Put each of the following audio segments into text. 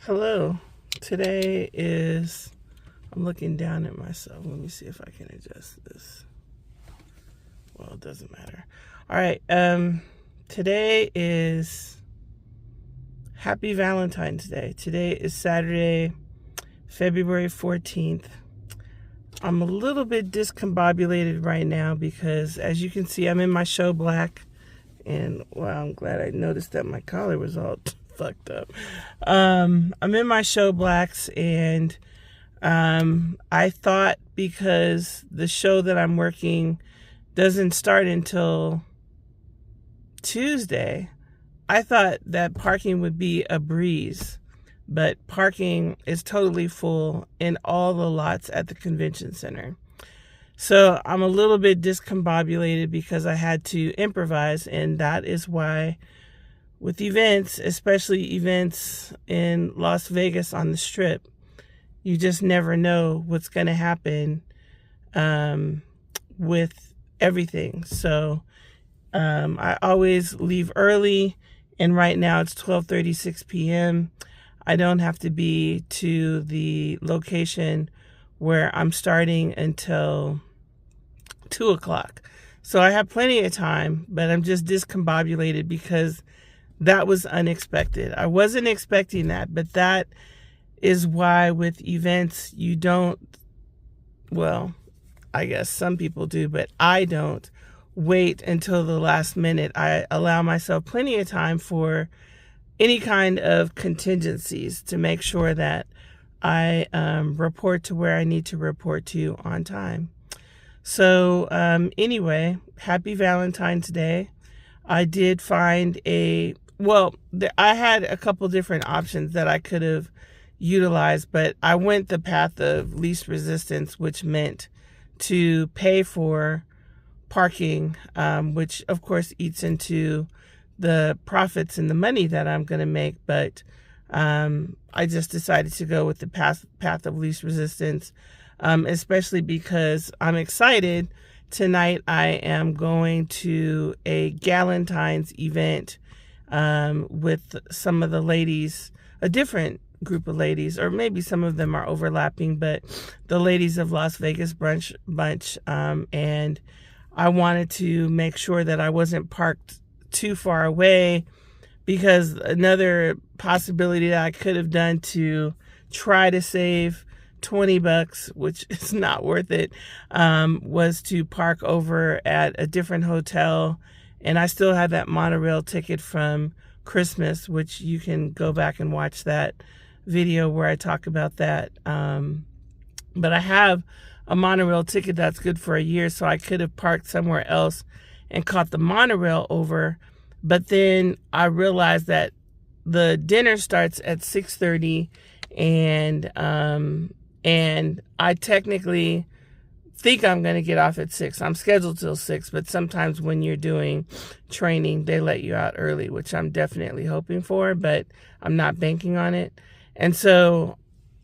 Hello. Today is, I'm looking down at myself. Let me see if I can adjust this. Well, it doesn't matter. All right. Today is Happy Valentine's Day. Today is Saturday, February 14th. I'm a little bit discombobulated right now because, as you can see, I'm in my show black. And, wow, I'm glad I noticed that my collar was all fucked up. I'm in my show blacks, and I thought, because the show that I'm working doesn't start until Tuesday, I thought that parking would be a breeze. But parking is totally full in all the lots at the convention center. So I'm a little bit discombobulated because I had to improvise, and that is why with events, especially events in Las Vegas on the Strip, you just never know what's going to happen with everything. So I always leave early, and right now it's 12:36 p.m. I don't have to be to the location where I'm starting until 2 o'clock. So I have plenty of time, but I'm just discombobulated because that was unexpected. I wasn't expecting that, but that is why with events you don't, well, I guess some people do, but I don't wait until the last minute. I allow myself plenty of time for any kind of contingencies to make sure that I report to where I need to report to on time. So anyway, happy Valentine's Day. I did find I had a couple different options that I could have utilized, but I went the path of least resistance, which meant to pay for parking, which of course eats into the profits and the money that I'm going to make. But I just decided to go with the path of least resistance, especially because I'm excited. Tonight I am going to a Galentine's event with some of the ladies, a different group of ladies, or maybe some of them are overlapping, but the ladies of Las Vegas Brunch Bunch. And I wanted to make sure that I wasn't parked too far away, because another possibility that I could have done to try to save $20, which is not worth it, was to park over at a different hotel. And I still have that monorail ticket from Christmas, which you can go back and watch that video where I talk about that. But I have a monorail ticket that's good for a year, so I could have parked somewhere else and caught the monorail over. But then I realized that the dinner starts at 6:30, and I technically think I'm going to get off at 6. I'm scheduled till 6, but sometimes when you're doing training, they let you out early, which I'm definitely hoping for, but I'm not banking on it. And so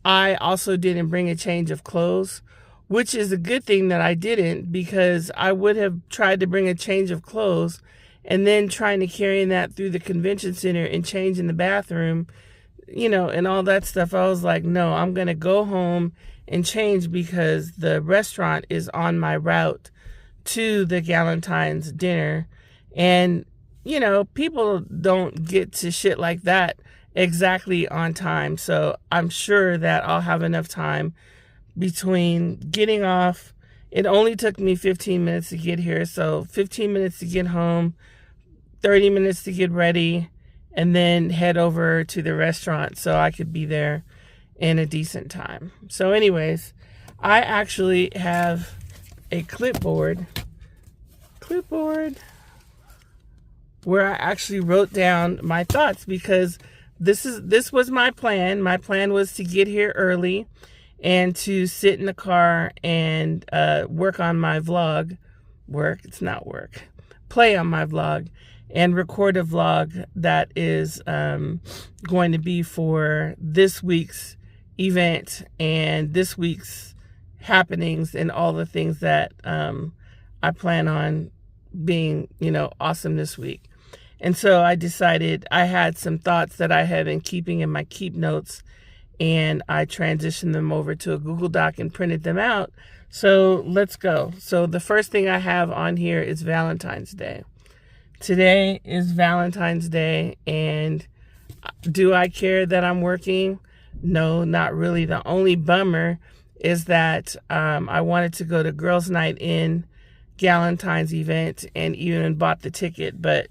I also didn't bring a change of clothes, which is a good thing that I didn't, because I would have tried to bring a change of clothes and then trying to carry that through the convention center and change in the bathroom, and all that stuff. I was like, no, I'm going to go home and change, because the restaurant is on my route to the Galentine's dinner. And, people don't get to shit like that exactly on time. So I'm sure that I'll have enough time between getting off. It only took me 15 minutes to get here. So 15 minutes to get home, 30 minutes to get ready, and then head over to the restaurant so I could be there in a decent time. So anyways, I actually have a clipboard where I actually wrote down my thoughts, because this was my plan. My plan was to get here early and to sit in the car and work on my vlog. Play on my vlog and record a vlog that is going to be for this week's event and this week's happenings and all the things that I plan on being, awesome this week. And so I decided I had some thoughts that I had been keeping in my keep notes, and I transitioned them over to a Google Doc and printed them out. So let's go. So the first thing I have on here is Valentine's Day. Today is Valentine's Day, and do I care that I'm working? No, not really. The only bummer is that I wanted to go to Girls Night in Galentine's event and even bought the ticket, but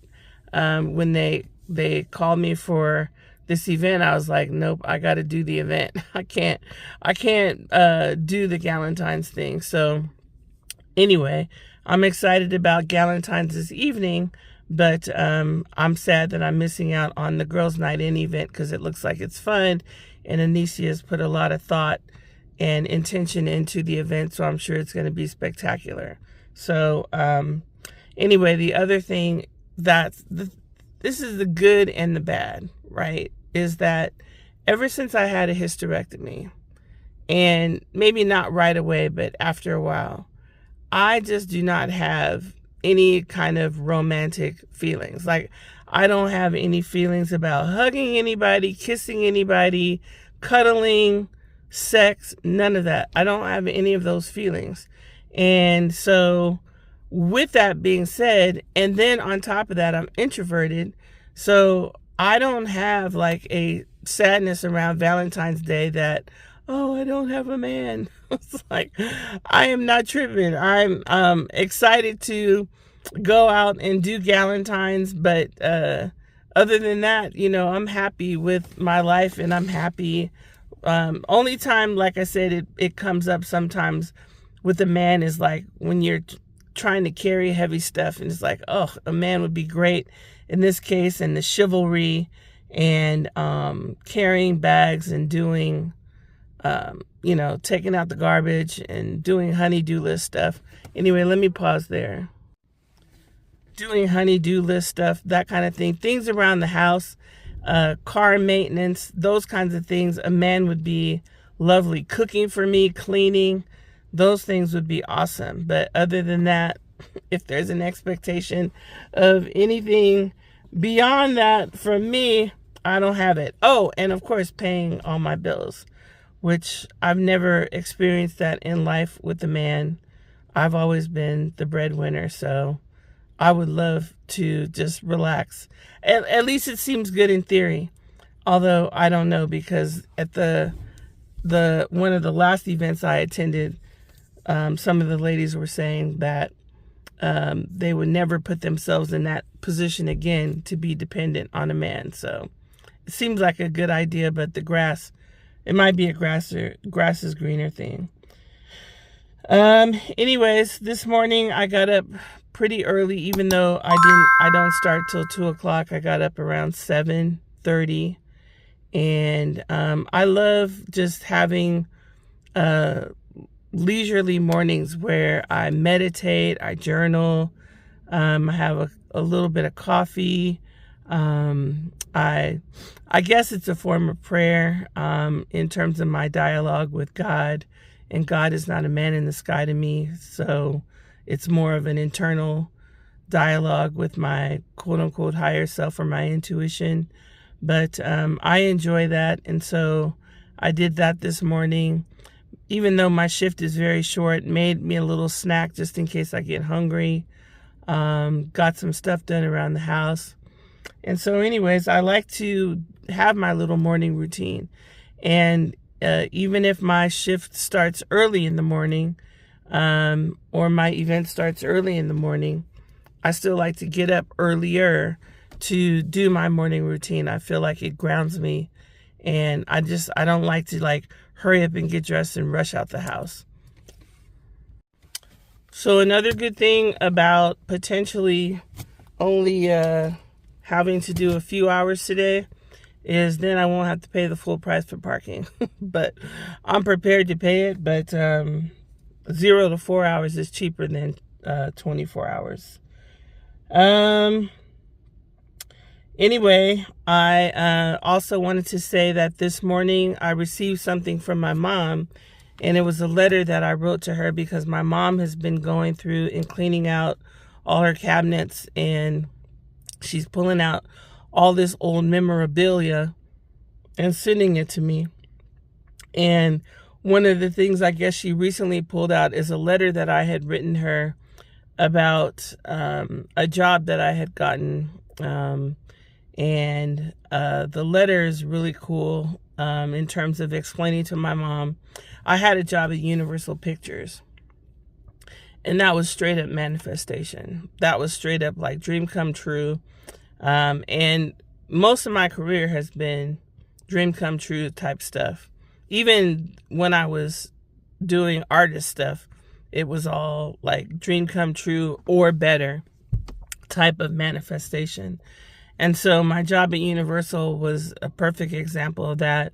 when they called me for this event, I was like, nope, I got to do the event. I can't do the Galentine's thing. So anyway, I'm excited about Galentine's this evening, but I'm sad that I'm missing out on the Girls Night In event because it looks like it's fun, and Anicia has put a lot of thought and intention into the event, so I'm sure it's going to be spectacular. So anyway, the other thing this is the good and the bad, right, is that ever since I had a hysterectomy, and maybe not right away, but after a while, I just do not have any kind of romantic feelings. Like, I don't have any feelings about hugging anybody, kissing anybody, cuddling, sex, none of that. I don't have any of those feelings. And so with that being said, and then on top of that, I'm introverted. So I don't have like a sadness around Valentine's Day that, oh, I don't have a man. It's like, I am not tripping. I'm excited to go out and do Galentine's, but other than that, you know, I'm happy with my life, and I'm happy. Only time, like I said, it comes up sometimes with a man is like when you're trying to carry heavy stuff, and it's like, oh, a man would be great in this case, and the chivalry and carrying bags and doing you know, taking out the garbage and doing honey-do list stuff. Anyway, let me pause there. Doing honey-do list stuff, that kind of thing, things around the house, car maintenance, those kinds of things, a man would be lovely. Cooking for me, cleaning, those things would be awesome. But other than that, if there's an expectation of anything beyond that from me, I don't have it. Oh, and of course, paying all my bills, which I've never experienced that in life with a man. I've always been the breadwinner, so I would love to just relax. At least it seems good in theory. Although I don't know, because at the one of the last events I attended, some of the ladies were saying that they would never put themselves in that position again to be dependent on a man. So it seems like a good idea, but it might be a grass is greener thing. Anyways, this morning I got up pretty early, even though I don't start till 2:00. I got up around 7:30, and I love just having leisurely mornings where I meditate, I journal, I have a little bit of coffee. I guess it's a form of prayer in terms of my dialogue with God, and God is not a man in the sky to me, so it's more of an internal dialogue with my quote-unquote higher self, or my intuition. But I enjoy that, and so I did that this morning. Even though my shift is very short, made me a little snack just in case I get hungry. Got some stuff done around the house. And so anyways, I like to have my little morning routine. And even if my shift starts early in the morning, or my event starts early in the morning, I still like to get up earlier to do my morning routine. I feel like it grounds me, and I don't like to like hurry up and get dressed and rush out the house. So another good thing about potentially only having to do a few hours today is then I won't have to pay the full price for parking. But I'm prepared to pay it, but 0 to 4 hours is cheaper than 24 hours. Anyway, I also wanted to say that this morning I received something from my mom, and it was a letter that I wrote to her because my mom has been going through and cleaning out all her cabinets and She's pulling out all this old memorabilia and sending it to me. And one of the things I guess she recently pulled out is a letter that I had written her about a job that I had gotten. And the letter is really cool in terms of explaining to my mom. I had a job at Universal Pictures. And that was straight up manifestation. That was straight up like dream come true. And most of my career has been dream come true type stuff. Even when I was doing artist stuff, it was all like dream come true or better type of manifestation. And so my job at Universal was a perfect example of that.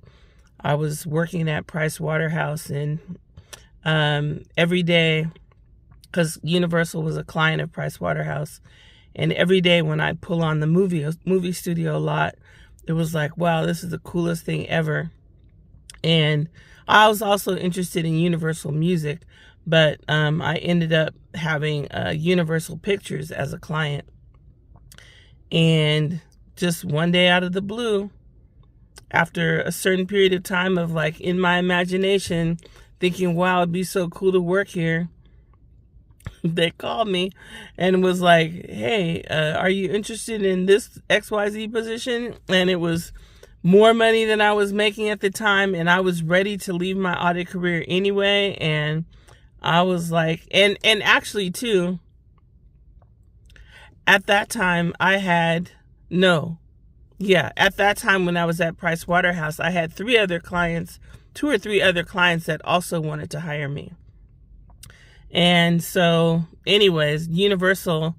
I was working at Price Waterhouse, and every day, because Universal was a client of Price Waterhouse, and every day when I'd pull on the movie studio lot, it was like, wow, this is the coolest thing ever. And I was also interested in Universal Music, but I ended up having Universal Pictures as a client. And just one day out of the blue, after a certain period of time of like in my imagination thinking, wow, it'd be so cool to work here, they called me and was like, hey, are you interested in this XYZ position? And it was more money than I was making at the time, and I was ready to leave my audit career anyway. And I was like, and actually too, at that time at that time when I was at Price Waterhouse, I had 2 or 3 other clients that also wanted to hire me. And so anyways, Universal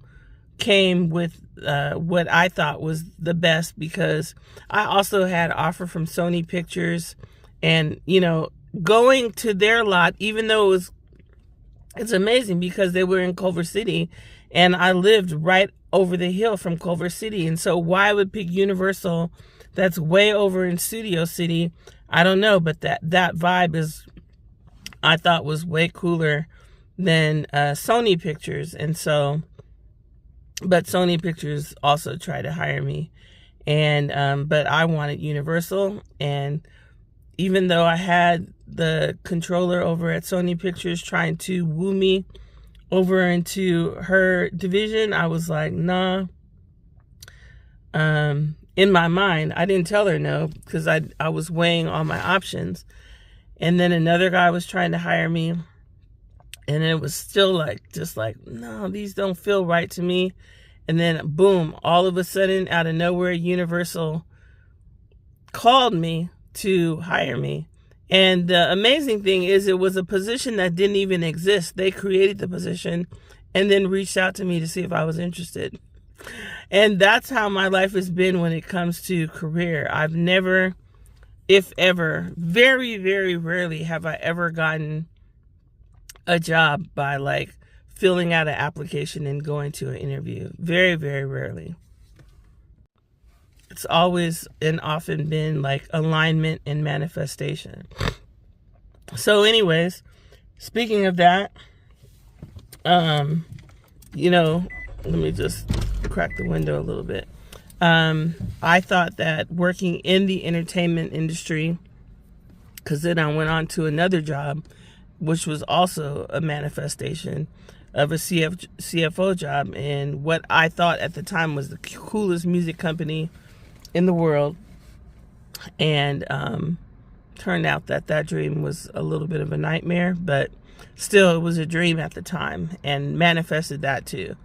came with what I thought was the best, because I also had offer from Sony Pictures, and going to their lot, even though it's amazing because they were in Culver City and I lived right over the hill from Culver City. And so why I would pick Universal that's way over in Studio City, I don't know, but that vibe I thought was way cooler than Sony Pictures. And so, but Sony Pictures also tried to hire me, and but I wanted Universal. And even though I had the controller over at Sony Pictures trying to woo me over into her division, I was like, nah. In my mind, I didn't tell her no, because I was weighing all my options. And then another guy was trying to hire me, and it was still just like, no, these don't feel right to me. And then boom, all of a sudden, out of nowhere, Universal called me to hire me. And the amazing thing is, it was a position that didn't even exist. They created the position and then reached out to me to see if I was interested. And that's how my life has been when it comes to career. I've never, if ever, very, very rarely have I ever gotten a job by filling out an application and going to an interview. Very, very rarely. It's always and often been alignment and manifestation. So anyways, speaking of that, let me just crack the window a little bit. I thought that working in the entertainment industry, because then I went on to another job, which was also a manifestation of a CFO job, and what I thought at the time was the coolest music company in the world. And turned out that dream was a little bit of a nightmare, but still, it was a dream at the time, and manifested that too.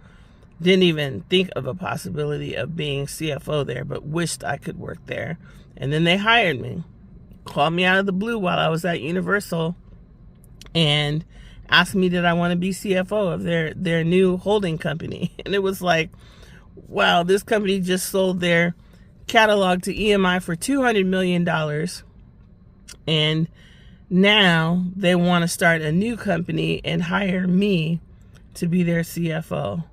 Didn't even think of a possibility of being CFO there, but wished I could work there. And then they hired me, called me out of the blue while I was at Universal, and asked me did I want to be CFO of their new holding company. And it was like, wow, this company just sold their catalog to EMI for $200 million. And now they want to start a new company and hire me to be their CFO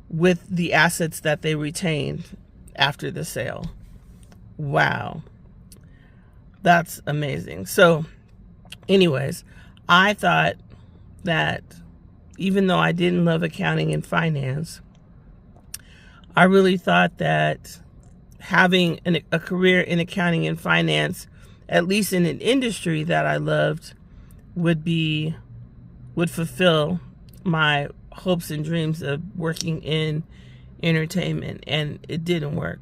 with the assets that they retained after the sale. Wow. That's amazing. So anyways, I thought that even though I didn't love accounting and finance, I really thought that having a career in accounting and finance, at least in an industry that I loved, would fulfill my hopes and dreams of working in entertainment, and it didn't work.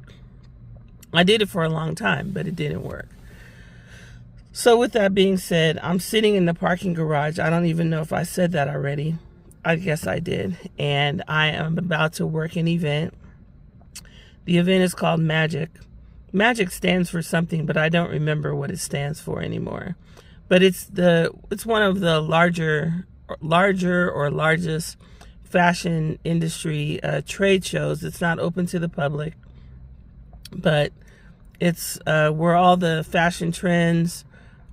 I did it for a long time, but it didn't work. So with that being said, I'm sitting in the parking garage. I don't even know if I said that already. I guess I did. And I am about to work an event. The event is called Magic. Magic stands for something, but I don't remember what it stands for anymore. But it's one of the larger or largest fashion industry trade shows. It's not open to the public, but it's where all the fashion trends,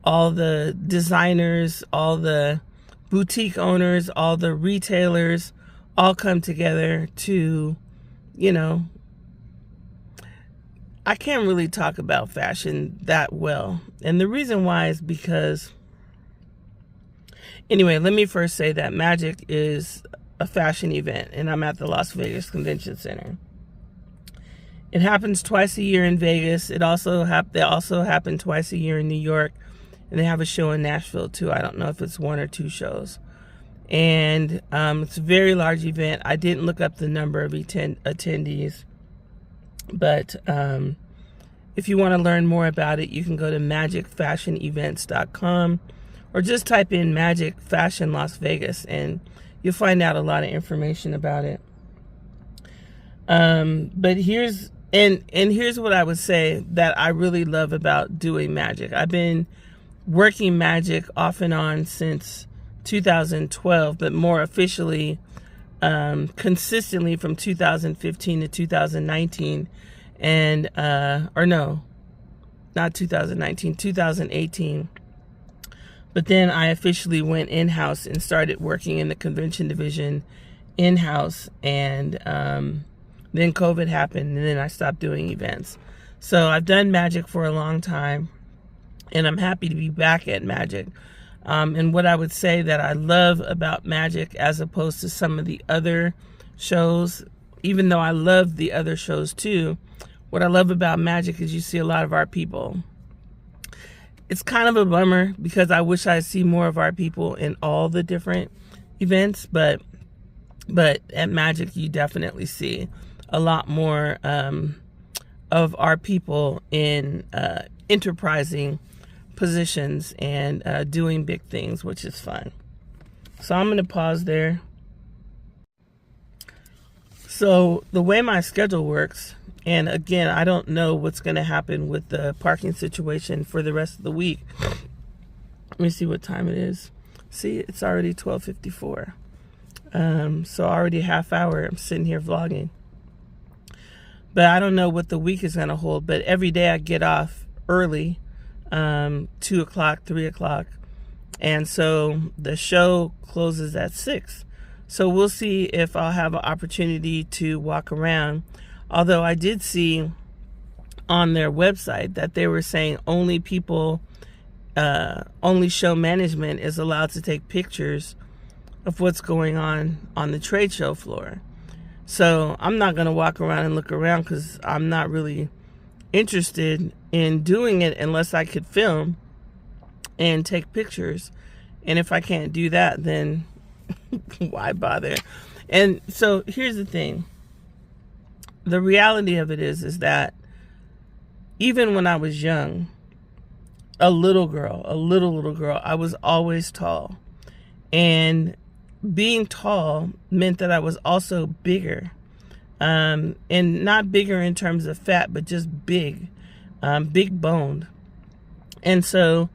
all the designers, all the boutique owners, all the retailers all come together to, I can't really talk about fashion that well. And the reason why is because, anyway, let me first say that Magic is a fashion event, and I'm at the Las Vegas Convention Center. It happens twice a year in Vegas. They also happen twice a year in New York, and they have a show in Nashville too. I don't know if it's one or two shows. And it's a very large event. I didn't look up the number of attendees, but if you want to learn more about it, you can go to magicfashionevents.com or just type in Magic Fashion Las Vegas, and you'll find out a lot of information about it. But here's what I would say that I really love about doing Magic. I've been working Magic off and on since 2012, but more officially, consistently from 2015 to 2019, and or no, not 2019, 2018. But then I officially went in-house and started working in the convention division in-house, and then COVID happened, and then I stopped doing events. So I've done Magic for a long time, and I'm happy to be back at Magic. And what I would say that I love about Magic as opposed to some of the other shows, even though I love the other shows too, what I love about Magic is you see a lot of our people. It's kind of a bummer because I wish I'd see more of our people in all the different events, but at Magic you definitely see a lot more of our people in enterprising positions and doing big things, which is fun. So I'm going to pause there. So the way my schedule works, and again, I don't know what's going to happen with the parking situation for the rest of the week. Let me see what time it is. See, it's already 12:54. So already a half hour I'm sitting here vlogging. But I don't know what the week is going to hold. But every day I get off early, 2 o'clock, 3 o'clock. And so the show closes at 6. So we'll see if I'll have an opportunity to walk around. Although I did see on their website that they were saying only show management is allowed to take pictures of what's going on the trade show floor. So I'm not going to walk around and look around because I'm not really interested in doing it unless I could film and take pictures. And if I can't do that, then why bother? And so here's the thing. The reality of it is that even when I was young, a little girl, I was always tall. And being tall meant that I was also bigger. And not bigger in terms of fat, but just big boned. And so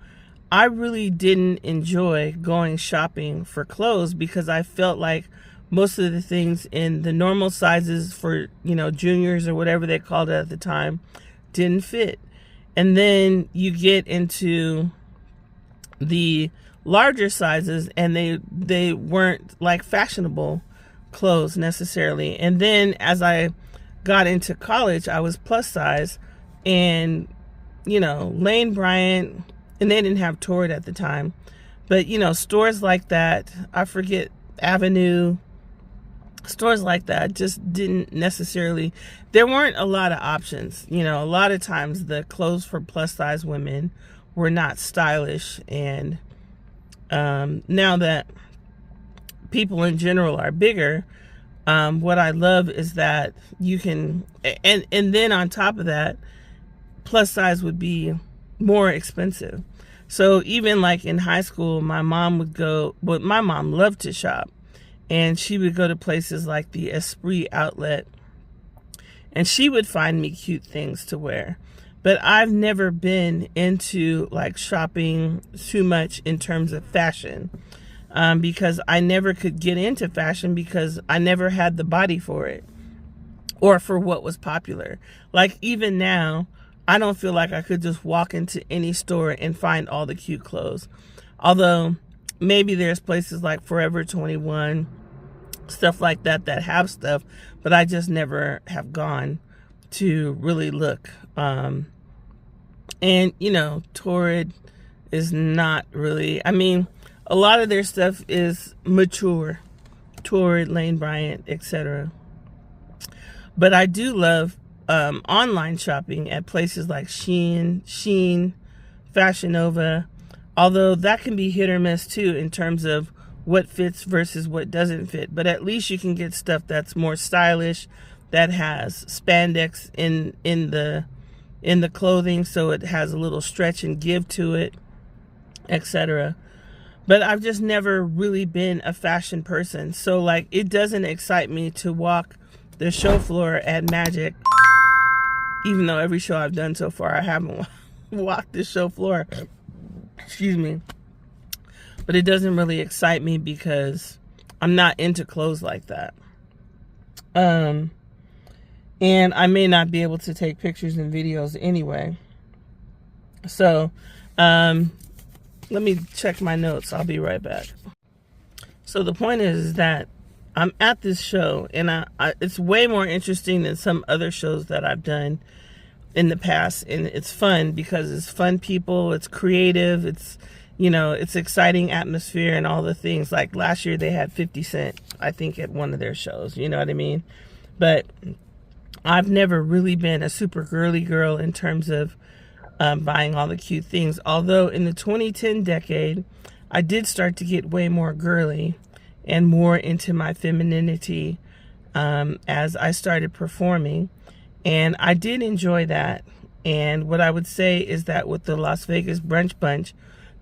I really didn't enjoy going shopping for clothes because I felt like most of the things in the normal sizes for, juniors or whatever they called it at the time didn't fit. And then you get into the larger sizes and they weren't like fashionable clothes necessarily. And then as I got into college, I was plus size, and Lane Bryant, and they didn't have Torrid at the time, but stores like that, I forget, Avenue, stores like that just didn't necessarily, there weren't a lot of options. You know, a lot of times the clothes for plus size women were not stylish. And now that people in general are bigger, what I love is that you can, and then on top of that, plus size would be more expensive. So even like in high school, my mom loved to shop, and she would go to places like the Esprit outlet, and she would find me cute things to wear. But I've never been into like shopping too much in terms of fashion, because I never could get into fashion because I never had the body for it or for what was popular. Like even now, I don't feel like I could just walk into any store and find all the cute clothes. Although maybe there's places like Forever 21, stuff like that have stuff, but I just never have gone to really look. And you know, Torrid is not really, I mean, a lot of their stuff is mature. Torrid, Lane Bryant, etc. But I do love online shopping at places like Sheen, Fashion Nova, although that can be hit or miss too in terms of what fits versus what doesn't fit. But at least you can get stuff that's more stylish, that has spandex in the clothing, so it has a little stretch and give to it, etc. But I've just never really been a fashion person, so like it doesn't excite me to walk the show floor at Magic. Even though every show I've done so far, I haven't walked the show floor. Excuse me. But it doesn't really excite me because I'm not into clothes like that. And I may not be able to take pictures and videos anyway. So, let me check my notes. I'll be right back. So the point is that I'm at this show, and it's way more interesting than some other shows that I've done in the past. And it's fun because it's fun people, it's creative, it's, you know, it's exciting atmosphere and all the things. Like last year they had 50 Cent, I think, at one of their shows, you know what I mean? But I've never really been a super girly girl in terms of buying all the cute things. Although in the 2010 decade, I did start to get way more girly and more into my femininity as I started performing. And I did enjoy that. And what I would say is that with the Las Vegas Brunch Bunch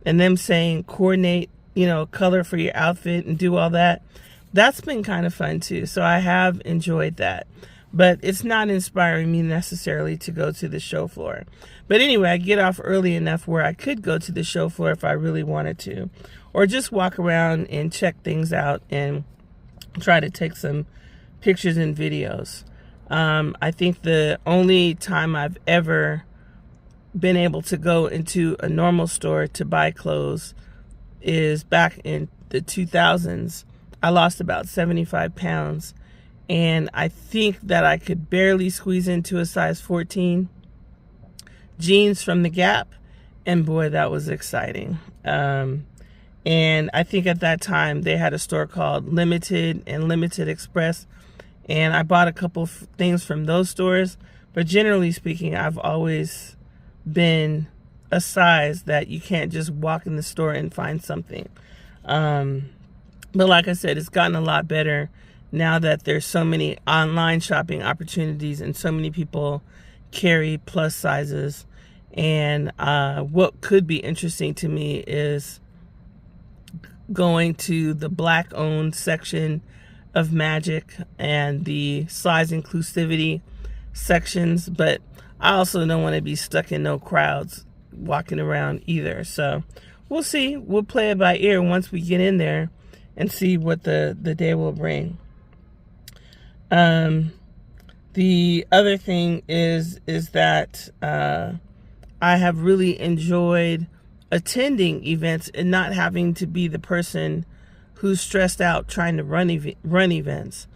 and them saying coordinate, you know, color for your outfit and do all that, that's been kind of fun too. So I have enjoyed that. But it's not inspiring me necessarily to go to the show floor. But anyway, I get off early enough where I could go to the show floor if I really wanted to. Or just walk around and check things out and try to take some pictures and videos. I think the only time I've ever been able to go into a normal store to buy clothes is back in the 2000s. I lost about 75 pounds. And I think that I could barely squeeze into a size 14 jeans from the Gap. And boy, that was exciting. And I think at that time they had a store called Limited and Limited Express. And I bought a couple things from those stores. But generally speaking, I've always been a size that you can't just walk in the store and find something. But like I said, it's gotten a lot better now that there's so many online shopping opportunities and so many people carry plus sizes. And what could be interesting to me is going to the Black-owned section of Magic and the size inclusivity sections. But I also don't want to be stuck in no crowds walking around either. So we'll see. We'll play it by ear once we get in there and see what the day will bring. The other thing is that I have really enjoyed attending events and not having to be the person who's stressed out trying to run events.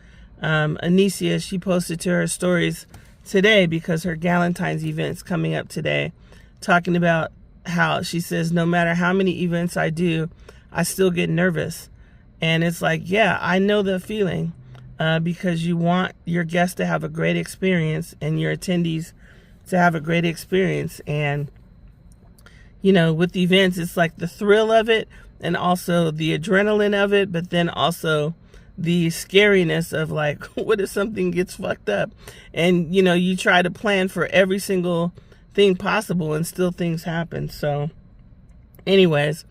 Anicia, she posted to her stories today because her Galentine's event's coming up today, talking about how she says no matter how many events I do, I still get nervous. And it's like, yeah, I know the feeling. because you want your guests to have a great experience and your attendees to have a great experience. And, you know, with events, it's like the thrill of it and also the adrenaline of it, but then also the scariness of like, what if something gets fucked up? And, you know, you try to plan for every single thing possible and still things happen. So anyways,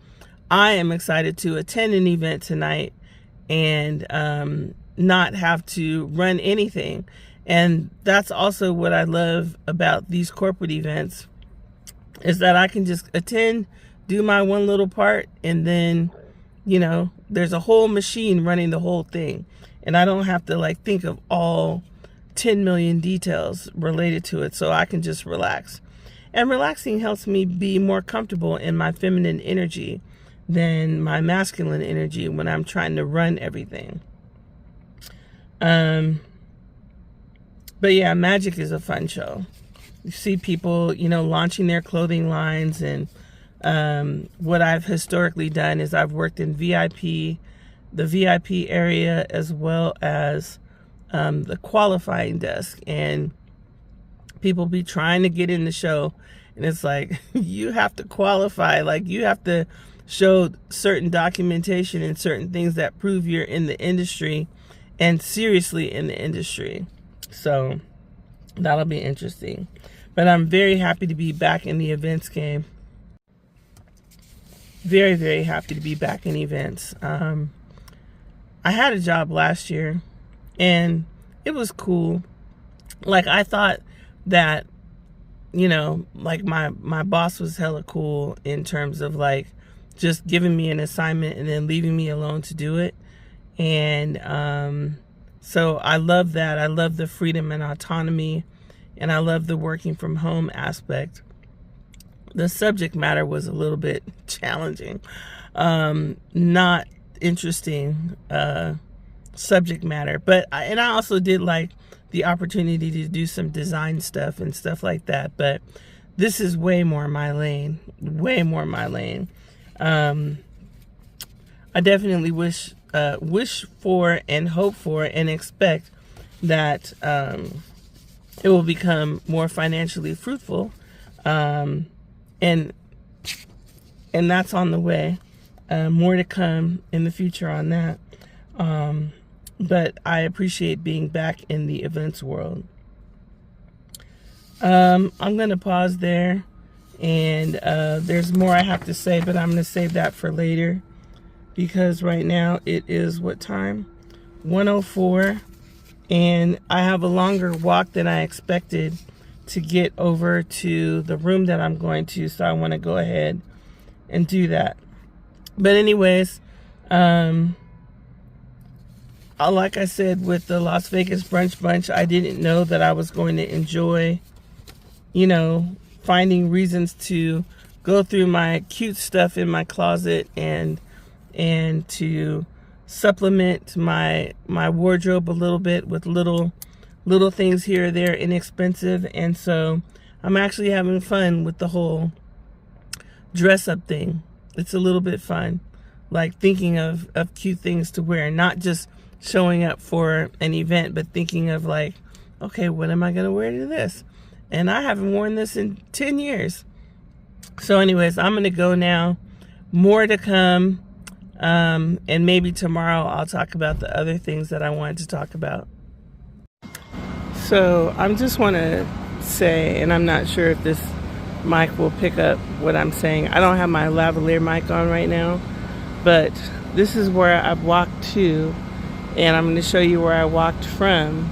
I am excited to attend an event tonight and not have to run anything. And that's also what I love about these corporate events, is that I can just attend, do my one little part, and then, you know, there's a whole machine running the whole thing. And I don't have to like think of all 10 million details related to it. So I can just relax. And relaxing helps me be more comfortable in my feminine energy than my masculine energy when I'm trying to run everything. But yeah, magic is a fun show. You see people, you know, launching their clothing lines, and what I've historically done is I've worked in the VIP area, as well as the qualifying desk, and people be trying to get in the show, and it's like, you have to qualify, like you have to show certain documentation and certain things that prove you're in the industry and seriously in the industry. So that'll be interesting. But I'm very happy to be back in the events game. Very, very happy to be back in events. I had a job last year and it was cool. Like, I thought that, you know, like my boss was hella cool in terms of like just giving me an assignment and then leaving me alone to do it. And so I love that. I love the freedom and autonomy, and I love the working from home aspect. The subject matter was a little bit challenging, not interesting subject matter, but I also did like the opportunity to do some design stuff and stuff like that. But this is way more my lane, way more my lane. I definitely wish for and hope for and expect that it will become more financially fruitful, and that's on the way. More to come in the future on that. But I appreciate being back in the events world. I'm going to pause there, and there's more I have to say, but I'm going to save that for later, because right now it is what time? 1:04, and I have a longer walk than I expected to get over to the room that I'm going to, so I want to go ahead and do that. But anyways, like I said, with the Las Vegas Brunch Bunch, I didn't know that I was going to enjoy, you know, finding reasons to go through my cute stuff in my closet and to supplement my wardrobe a little bit with little things here or there, inexpensive. And so I'm actually having fun with the whole dress up thing. It's a little bit fun, like thinking of cute things to wear, not just showing up for an event, but thinking of like, okay, what am I going to wear to this? And I haven't worn this in 10 years. So anyways, I'm going to go now. More to come. And maybe tomorrow I'll talk about the other things that I wanted to talk about. So I just want to say, and I'm not sure if this mic will pick up what I'm saying. I don't have my lavalier mic on right now, but this is where I've walked to, and I'm going to show you where I walked from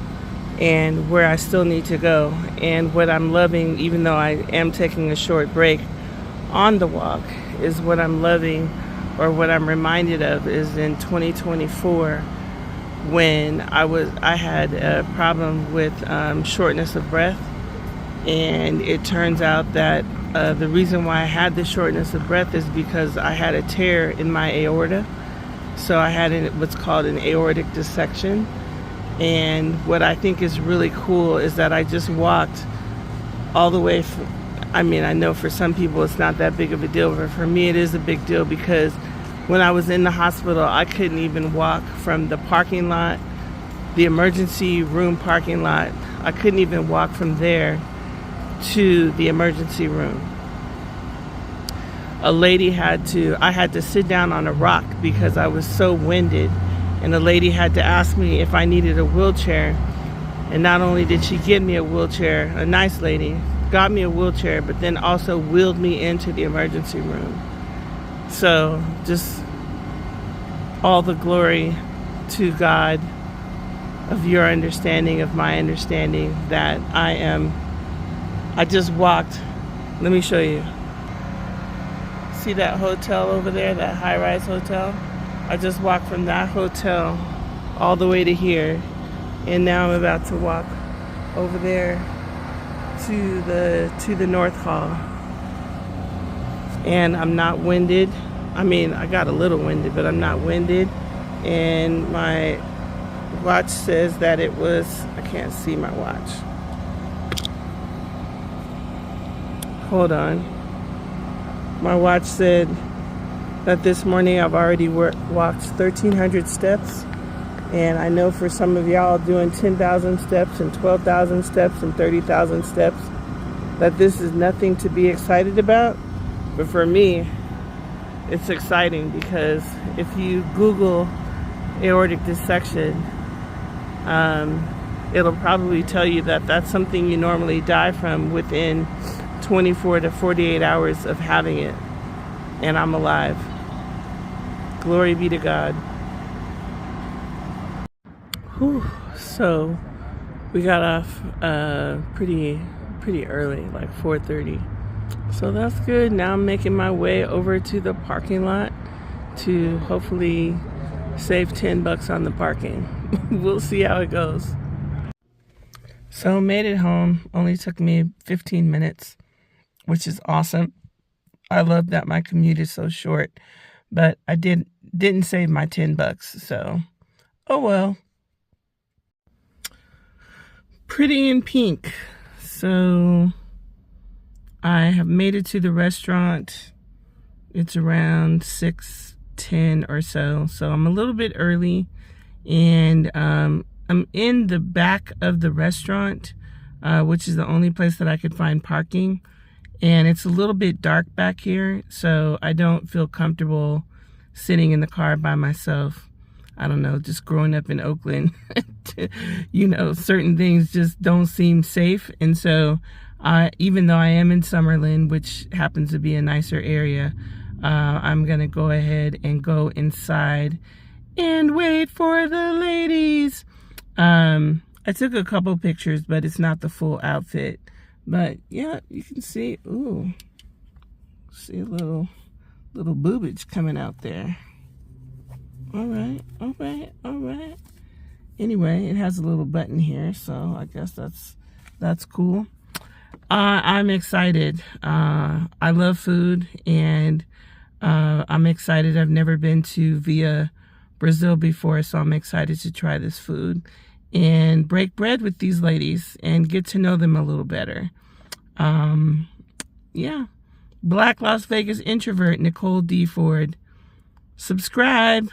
and where I still need to go. And what I'm loving, even though I am taking a short break on the walk, is what I'm loving, or what I'm reminded of, is in 2024 when I had a problem with shortness of breath. And it turns out that the reason why I had the shortness of breath is because I had a tear in my aorta. So I had what's called an aortic dissection. And what I think is really cool is that I just walked all the way. I mean, I know for some people it's not that big of a deal, but for me it is a big deal, because when I was in the hospital, I couldn't even walk from the parking lot the emergency room parking lot. I couldn't even walk from there to the emergency room. I had to sit down on a rock because I was so winded, and the lady had to ask me if I needed a wheelchair. And not only did she give me a wheelchair, a nice lady, got me a wheelchair, but then also wheeled me into the emergency room. So just all the glory to God of your understanding of my understanding that I just walked. Let me show you. See that hotel over there, that high-rise hotel? I just walked from that hotel all the way to here, and now I'm about to walk over there to the North Hall. And I'm not winded. I mean, I got a little winded, but I'm not winded. And my watch says that it was, I can't see my watch. Hold on. My watch said that this morning I've already walked 1,300 steps. And I know for some of y'all doing 10,000 steps and 12,000 steps and 30,000 steps, that this is nothing to be excited about. But for me, it's exciting because if you Google aortic dissection, it'll probably tell you that that's something you normally die from within 24 to 48 hours of having it. And I'm alive. Glory be to God. Whew. So we got off pretty early, like 4:30. So that's good. Now I'm making my way over to the parking lot to hopefully save $10 on the parking. We'll see how it goes. So made it home. Only took me 15 minutes, which is awesome. I love that my commute is so short, but I didn't save my $10. So, oh well. Pretty in pink. So I have made it to the restaurant. It's around 6:10 or so. So I'm a little bit early, and I'm in the back of the restaurant, which is the only place that I could find parking. And it's a little bit dark back here, so I don't feel comfortable sitting in the car by myself. I don't know, just growing up in Oakland, you know, certain things just don't seem safe. And so even though I am in Summerlin, which happens to be a nicer area, I'm going to go ahead and go inside and wait for the ladies. I took a couple pictures, but it's not the full outfit. But yeah, you can see, ooh, see a little boobage coming out there. All right. Anyway, it has a little button here, so I guess that's cool. I'm excited. I love food, and I'm excited. I've never been to Via Brazil before, so I'm excited to try this food and break bread with these ladies and get to know them a little better. Yeah. Black Las Vegas Introvert, Nicole D. Ford. Subscribe.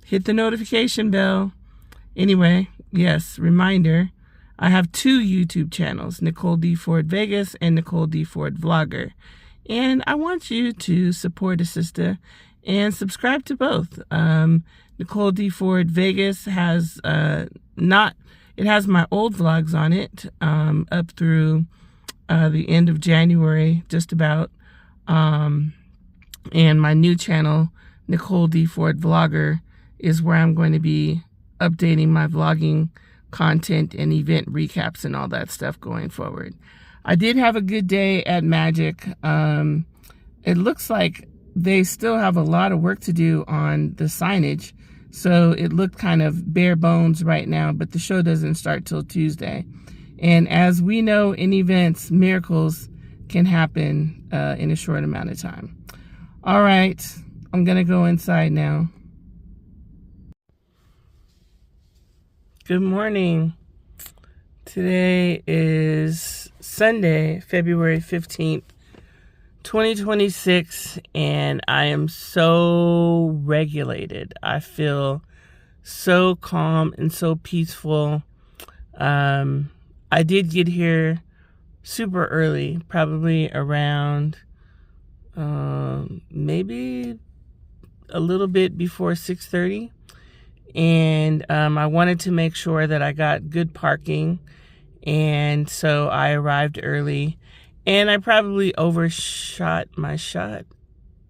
Hit the notification bell. Anyway, yes, reminder, I have 2 YouTube channels, Nicole D. Ford Vegas and Nicole D. Ford Vlogger. And I want you to support a sister and subscribe to both. Nicole D. Ford Vegas has it has my old vlogs on it up through the end of January, just about. And my new channel, Nicole D. Ford Vlogger, is where I'm going to be updating my vlogging content and event recaps and all that stuff going forward. I did have a good day at Magic. It looks like they still have a lot of work to do on the signage, so it looked kind of bare bones right now, but the show doesn't start till Tuesday. And as we know in events, miracles can happen in a short amount of time. All right, I'm gonna go inside now. Good morning. Today is Sunday, February 15th, 2026, and I am so regulated. I feel so calm and so peaceful. I did get here super early, probably around maybe a little bit before 6:30. And I wanted to make sure that I got good parking. And so I arrived early. And I probably overshot my shot.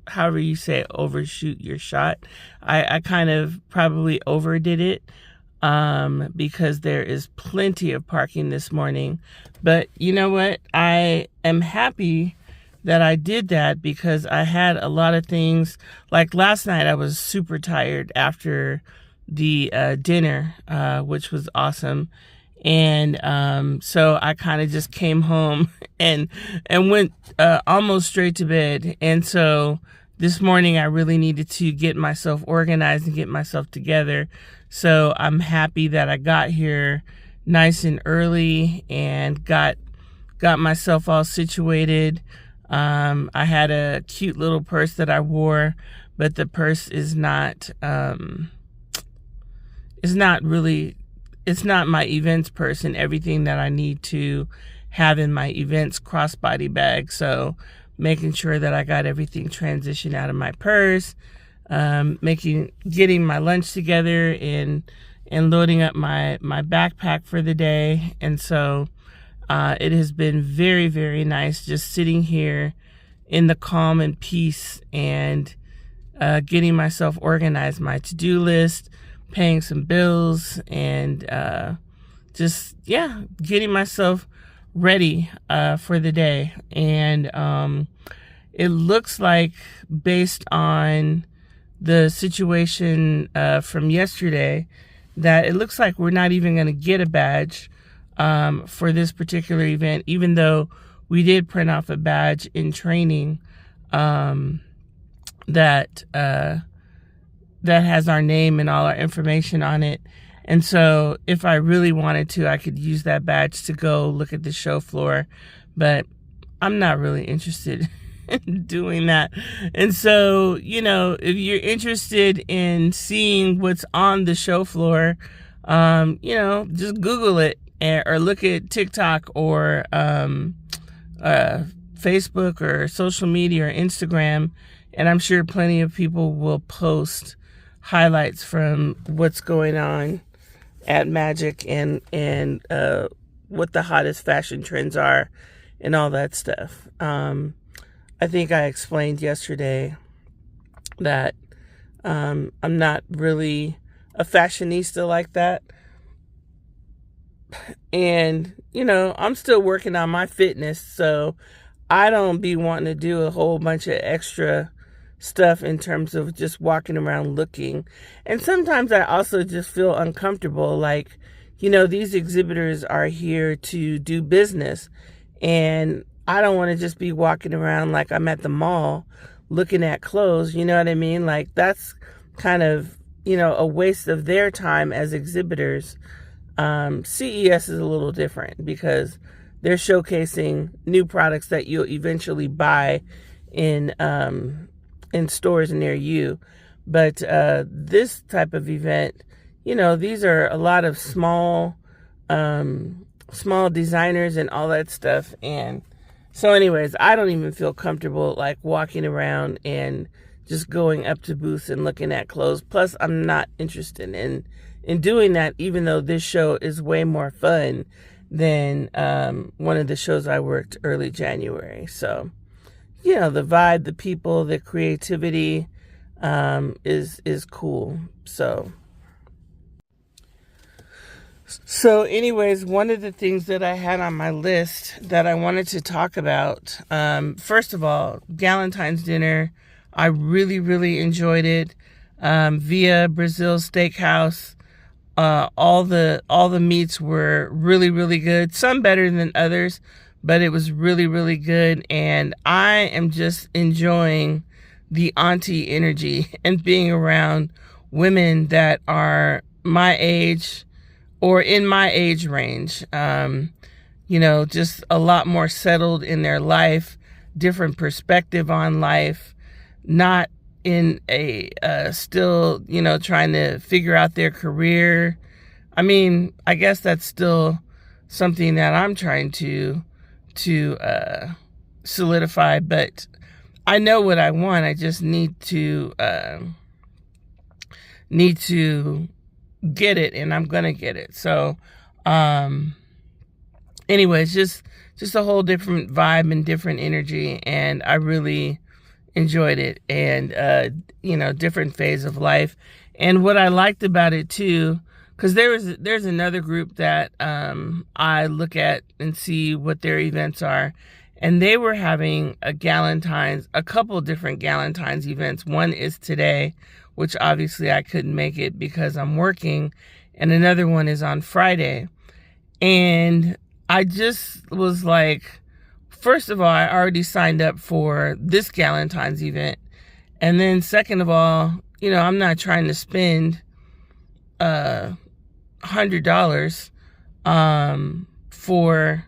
However you say it, overshoot your shot. I kind of probably overdid it because there is plenty of parking this morning. But you know what? I am happy that I did that because I had a lot of things. Like last night, I was super tired after the dinner, which was awesome. And so I kind of just came home and went almost straight to bed. And so this morning I really needed to get myself organized and get myself together. So I'm happy that I got here nice and early and got myself all situated. I had a cute little purse that I wore, but the purse is not it's not my events purse and everything that I need to have in my events crossbody bag. So making sure that I got everything transitioned out of my purse, getting my lunch together and loading up my backpack for the day. And so it has been very, very nice just sitting here in the calm and peace and getting myself organized, my to-do list, paying some bills, and getting myself ready for the day. And it looks like, based on the situation from yesterday, that it looks like we're not even going to get a badge for this particular event, even though we did print off a badge in training that has our name and all our information on it. And so if I really wanted to, I could use that badge to go look at the show floor, but I'm not really interested in doing that. And so, if you're interested in seeing what's on the show floor, just Google it or look at TikTok or Facebook or social media or Instagram, and I'm sure plenty of people will post highlights from what's going on at Magic and what the hottest fashion trends are and all that stuff. I think I explained yesterday that I'm not really a fashionista like that. And, I'm still working on my fitness, so I don't be wanting to do a whole bunch of extra stuff in terms of just walking around looking. And sometimes I also just feel uncomfortable. Like, these exhibitors are here to do business, and I don't want to just be walking around like I'm at the mall looking at clothes. You know what I mean? Like, that's kind of, a waste of their time as exhibitors. CES is a little different because they're showcasing new products that you'll eventually buy in stores near you. But this type of event, these are a lot of small designers and all that stuff. And so anyways, I don't even feel comfortable like walking around and just going up to booths and looking at clothes. Plus, I'm not interested in doing that, even though this show is way more fun than one of the shows I worked early January. So, the vibe, the people, the creativity is cool. So anyways, one of the things that I had on my list that I wanted to talk about, first of all, Galentine's dinner, I really, really enjoyed it. Via Brazil Steakhouse, all the meats were really, really good. Some better than others, but it was really, really good. And I am just enjoying the auntie energy and being around women that are my age or in my age range. Just a lot more settled in their life, different perspective on life, not in a still, trying to figure out their career. I mean, I guess that's still something that I'm trying to solidify, but I know what I want. I just need to get it, and I'm gonna get it. So anyways, just a whole different vibe and different energy, and I really enjoyed it. And different phase of life. And what I liked about it too, because there's another group that I look at and see what their events are, and they were having a couple different Galentine's events. One is today, which obviously I couldn't make it because I'm working, and another one is on Friday. And I just was like, first of all, I already signed up for this Galentine's event, and then second of all, I'm not trying to spend $100 for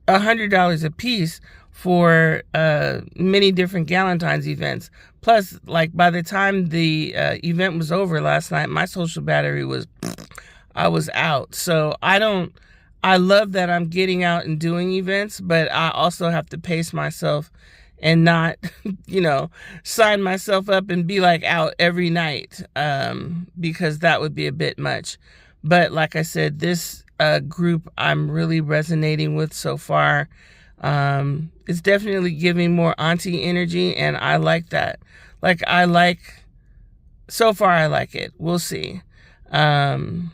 $100 a piece for many different Galentine's events. Plus, like, by the time the event was over last night, my social battery I was out. So I love that I'm getting out and doing events, but I also have to pace myself and not, sign myself up and be like out every night, because that would be a bit much. But like I said, this group I'm really resonating with so far. It's definitely giving more auntie energy, and I like that. So far I like it. We'll see. And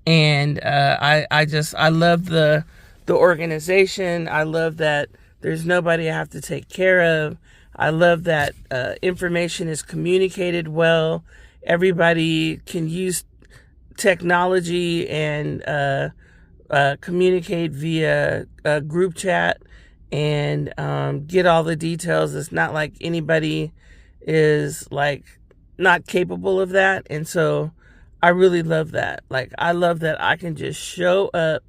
I love the organization. I love that there's nobody I have to take care of. I love that information is communicated well. Everybody can use technology and communicate via a group chat and get all the details. It's not like anybody is like not capable of that. And so I really love that. Like, I love that I can just show up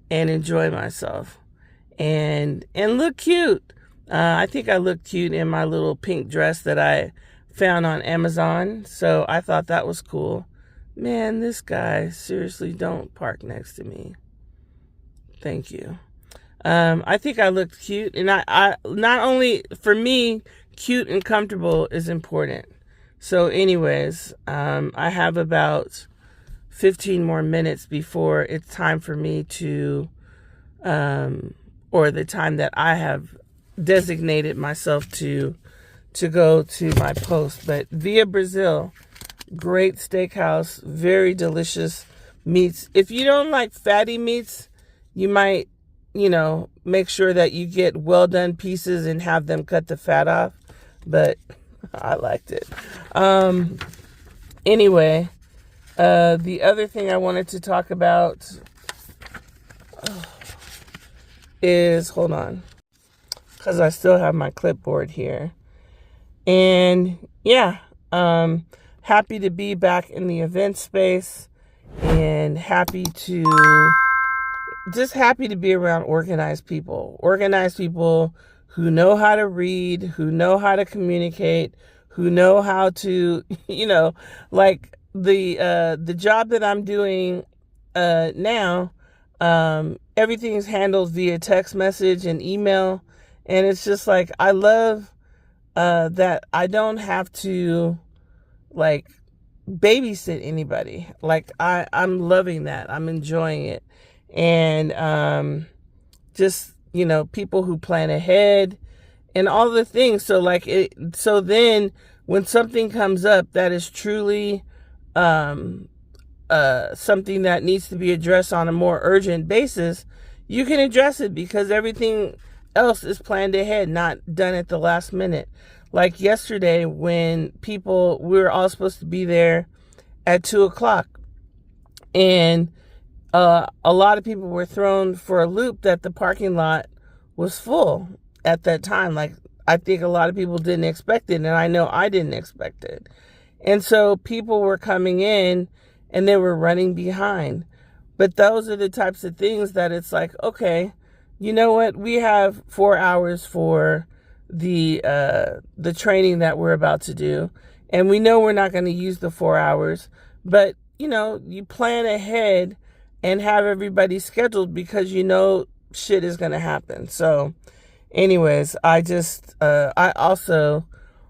and enjoy myself and look cute. I think I look cute in my little pink dress that I found on Amazon. So I thought that was cool. Man, this guy, seriously, don't park next to me. Thank you. I think I looked cute, and I not only, for me, cute and comfortable is important. So anyways, I have about 15 more minutes before it's time for me to, or the time that I have designated myself to go to my post. But Via Brazil, great steakhouse, very delicious meats. If you don't like fatty meats, you might, make sure that you get well done pieces and have them cut the fat off. But I liked it. Anyway, the other thing I wanted to talk about is, hold on, because I still have my clipboard here. And yeah, happy to be back in the event space, and happy to be around organized people who know how to read, who know how to communicate, who know how to, like the job that I'm doing now, everything is handled via text message and email. And it's just like, I love that I don't have to like babysit anybody. Like I'm loving that. I'm enjoying it. And just, people who plan ahead and all the things. So then when something comes up that is truly something that needs to be addressed on a more urgent basis, you can address it because everything else is planned ahead, not done at the last minute. Like yesterday when we were all supposed to be there at 2:00, and a lot of people were thrown for a loop that the parking lot was full at that time. Like, I think a lot of people didn't expect it, and I know I didn't expect it. And so people were coming in and they were running behind. But those are the types of things that it's like, okay, you know what? We have 4 hours for the training that we're about to do. And we know we're not going to use the 4 hours, but you plan ahead and have everybody scheduled because shit is going to happen. So anyways, I also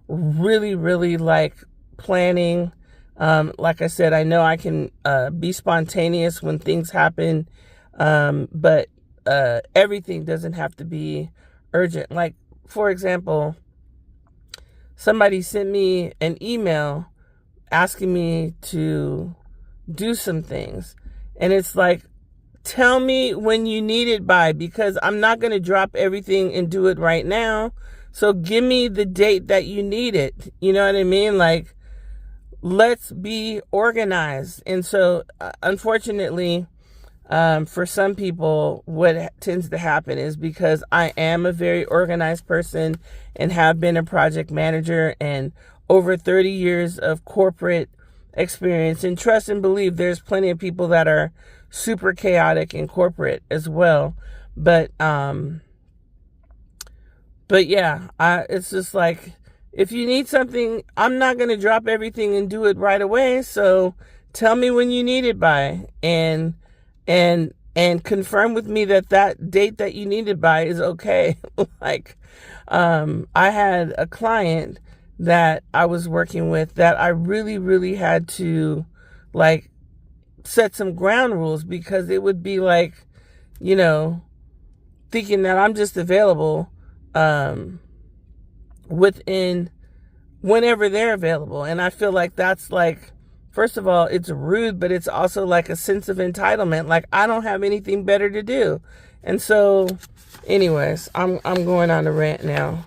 really, really like planning. Like I said, I know I can be spontaneous when things happen, but everything doesn't have to be urgent. Like, for example, somebody sent me an email asking me to do some things. And it's like, tell me when you need it by, because I'm not going to drop everything and do it right now. So give me the date that you need it. You know what I mean? Like, let's be organized. And so, unfortunately, for some people, what tends to happen is, because I am a very organized person and have been a project manager and over 30 years of corporate experience, and trust and believe there's plenty of people that are super chaotic in corporate as well. But yeah, it's just like, if you need something, I'm not going to drop everything and do it right away. So tell me when you need it by, and confirm with me that date that you need it by is okay. Like, I had a client that I was working with that I really, really had to like set some ground rules, because it would be like, thinking that I'm just available, within whenever they're available. And I feel like that's like, first of all, it's rude, but it's also like a sense of entitlement. Like, I don't have anything better to do. And so anyways, I'm going on a rant now.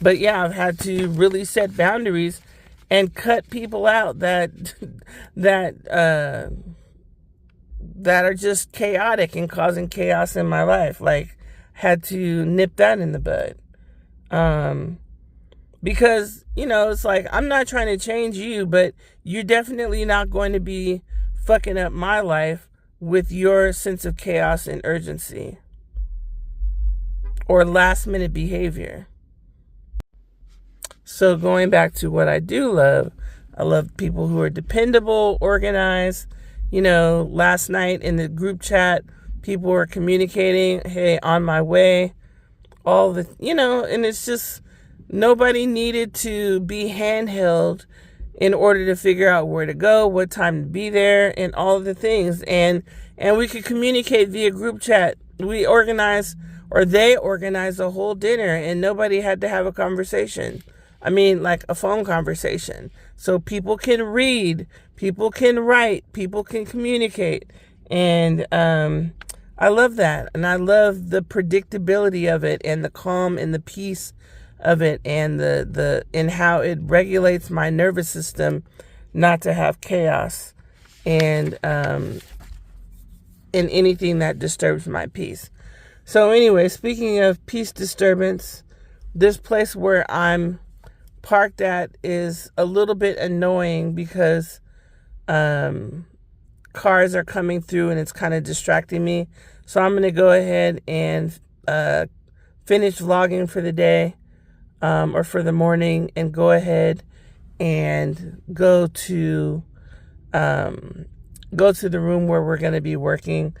But yeah, I've had to really set boundaries and cut people out that are just chaotic and causing chaos in my life. Like, had to nip that in the bud. Because, it's like, I'm not trying to change you, but you're definitely not going to be fucking up my life with your sense of chaos and urgency or last minute behavior. So going back to what I do love, I love people who are dependable, organized. Last night in the group chat, people were communicating, hey, on my way, and it's just, nobody needed to be handheld in order to figure out where to go, what time to be there, and all of the things. And we could communicate via group chat. They organized a whole dinner, and nobody had to have a conversation. I mean, like a phone conversation. So people can read, people can write, people can communicate. And I love that. And I love the predictability of it, and the calm and the peace of it, and and how it regulates my nervous system not to have chaos and in anything that disturbs my peace. So anyway, speaking of peace disturbance, this place where I'm parked at is a little bit annoying, because cars are coming through and it's kind of distracting me. So I'm going to go ahead and finish vlogging for the day, or for the morning, and go ahead and go to the room where we're going to be working.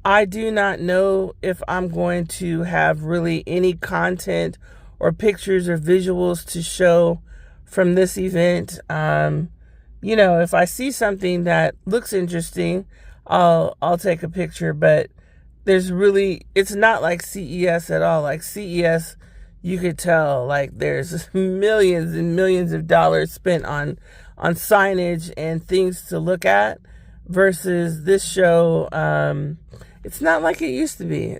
I do not know if I'm going to have really any content or pictures or visuals to show from this event. If I see something that looks interesting, I'll take a picture, but it's not like CES at all. Like CES, you could tell, like, there's millions and millions of dollars spent on signage and things to look at, versus this show. It's not like it used to be.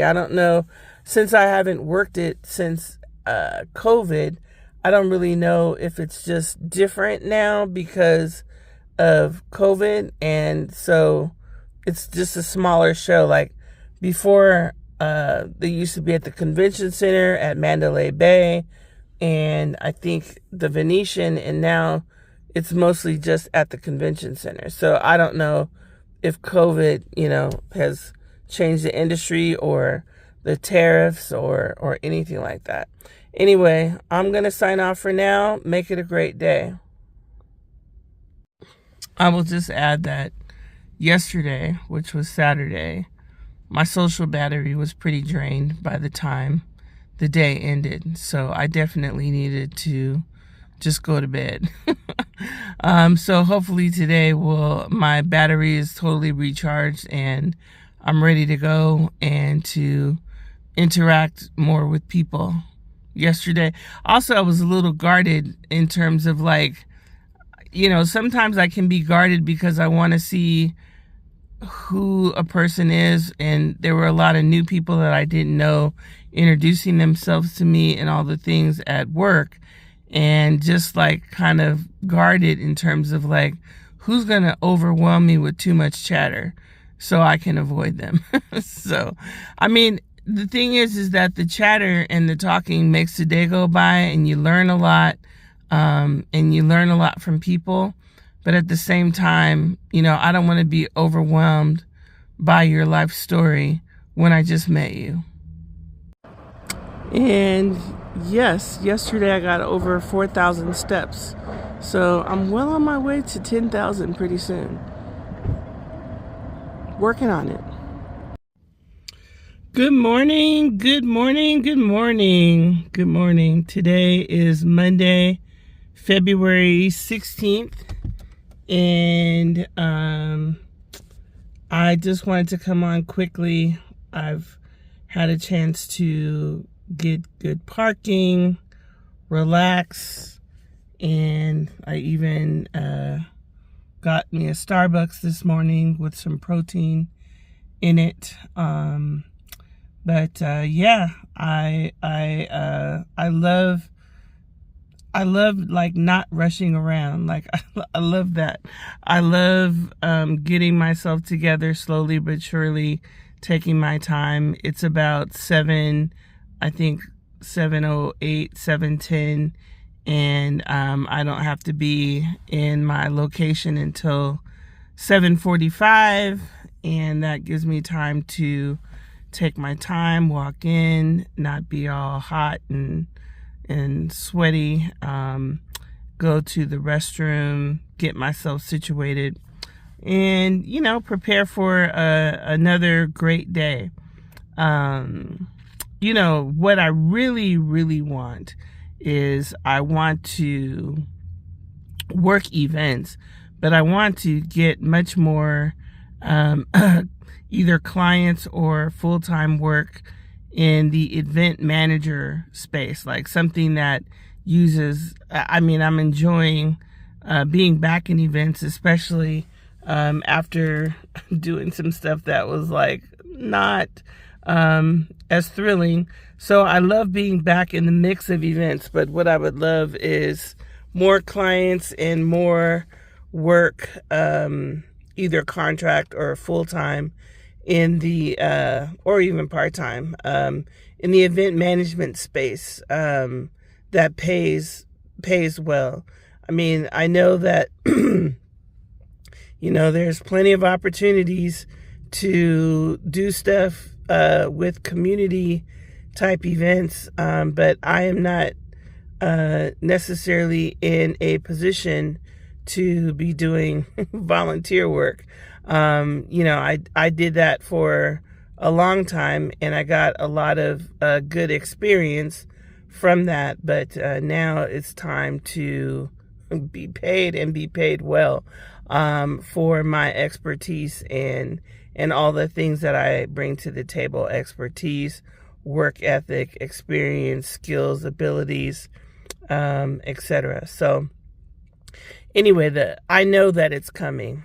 I don't know. Since I haven't worked it since COVID, I don't really know if it's just different now because of COVID. And so it's just a smaller show. Like before, they used to be at the convention center at Mandalay Bay, and I think the Venetian, and now it's mostly just at the convention center. So I don't know if COVID, has changed the industry, or the tariffs or anything like that. Anyway, I'm going to sign off for now. Make it a great day. I will just add that yesterday, which was Saturday, my social battery was pretty drained by the time the day ended. So I definitely needed to just go to bed. So hopefully today my battery is totally recharged and I'm ready to go and to interact more with people. Yesterday, also I was a little guarded in terms of sometimes I can be guarded because I want to see who a person is, and there were a lot of new people that I didn't know introducing themselves to me and all the things at work, and just kind of guarded in terms of who's gonna overwhelm me with too much chatter so I can avoid them. So I mean, the thing is that the chatter and the talking makes the day go by, and you learn a lot, and you learn a lot from people. But at the same time, I don't want to be overwhelmed by your life story when I just met you. And yes, yesterday I got over 4,000 steps. So I'm well on my way to 10,000 pretty soon. Working on it. Good morning, good morning, good morning, good morning. Today is Monday, February 16th. And I just wanted to come on quickly. I've had a chance to get good parking, relax, and I even got me a Starbucks this morning with some protein in it. Yeah, I love not rushing around. I love that. I love getting myself together slowly but surely, taking my time. It's about 7:08, 7:10, and I don't have to be in my location until 7:45, and that gives me time to take my time, walk in, not be all hot and sweaty, go to the restroom, get myself situated, and prepare for another great day. What I really, really want is I want to work events, but I want to get much more either clients or full-time work in the event manager space, something that uses, I'm enjoying being back in events, especially after doing some stuff that was not as thrilling. So I love being back in the mix of events, but what I would love is more clients and more work, either contract or full-time, in the or even part-time in the event management space that pays well. I know that there's plenty of opportunities to do stuff with community type events, but I am not necessarily in a position to be doing volunteer work. I did that for a long time, and I got a lot of good experience from that. But now it's time to be paid, and be paid well, for my expertise and all the things that I bring to the table: expertise, work ethic, experience, skills, abilities, etc. So anyway, I know that it's coming.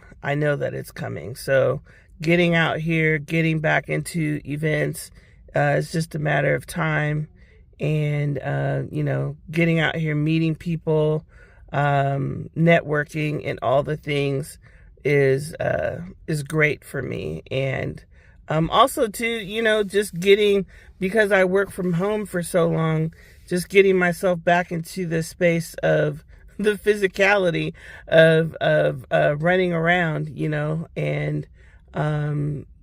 So getting out here, getting back into events, it's just a matter of time. And, getting out here, meeting people, networking, and all the things is great for me. And also too, just because I work from home for so long, just getting myself back into the space of the physicality of running around, and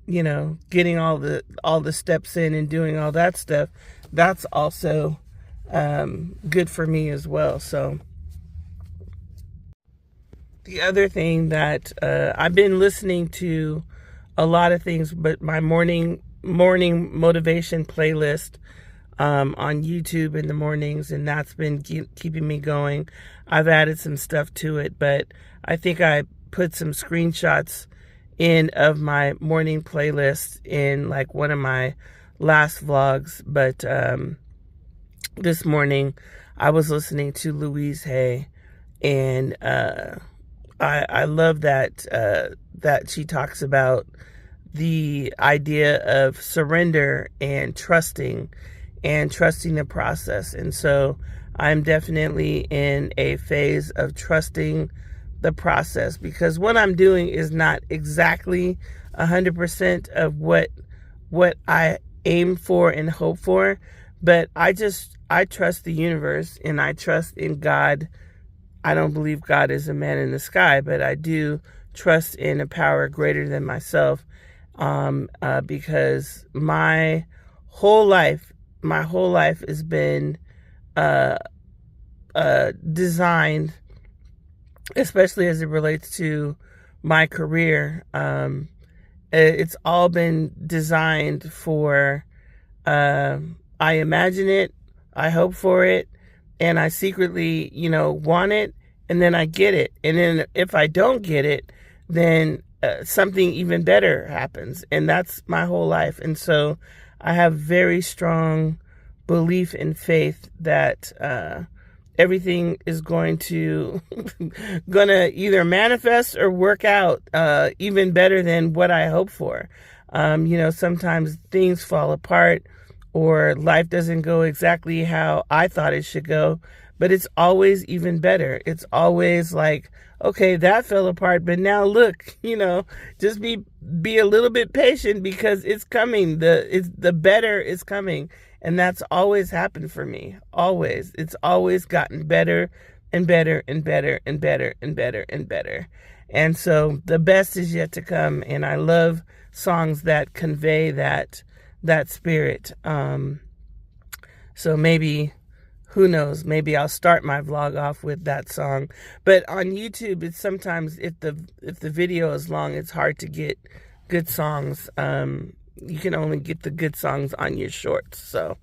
getting all the steps in and doing all that stuff, that's also good for me as well. So the other thing that I've been listening to a lot of things, but my morning motivation playlist on YouTube in the mornings, and that's been keeping me going. I've added some stuff to it, but I think I put some screenshots in of my morning playlist in like one of my last vlogs. But this morning I was listening to Louise Hay, and I love that she talks about the idea of surrender and trusting the process. And so I'm definitely in a phase of trusting the process, because what I'm doing is not exactly 100% of what I aim for and hope for, but I trust the universe, and I trust in God. I don't believe God is a man in the sky, but I do trust in a power greater than myself, because my whole life has been designed, especially as it relates to my career. It's all been designed for, I imagine it, I hope for it, and I secretly, want it, and then I get it. And then if I don't get it, then something even better happens. And that's my whole life. And so I have very strong belief and faith that everything is going to either manifest or work out even better than what I hope for. Sometimes things fall apart, or life doesn't go exactly how I thought it should go, but it's always even better. It's always like, okay, that fell apart, but now look, just be a little bit patient, because it's coming. The better is coming. And that's always happened for me. Always. It's always gotten better and better and better and better and better and better. And so the best is yet to come. And I love songs that convey that spirit. So maybe, who knows, maybe I'll start my vlog off with that song. But on YouTube, it's sometimes, if the video is long, it's hard to get good songs. You can only get the good songs on your shorts. So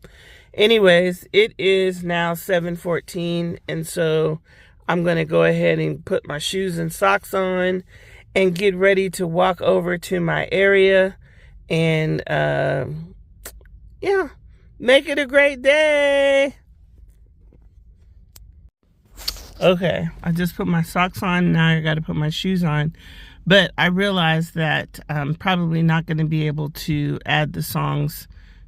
anyways, it is now 7:14, and so I'm going to go ahead and put my shoes and socks on and get ready to walk over to my area and make it a great day. Okay, I just put my socks on. Now I got to put my shoes on. But I realized that I'm probably not going to be able to add the songs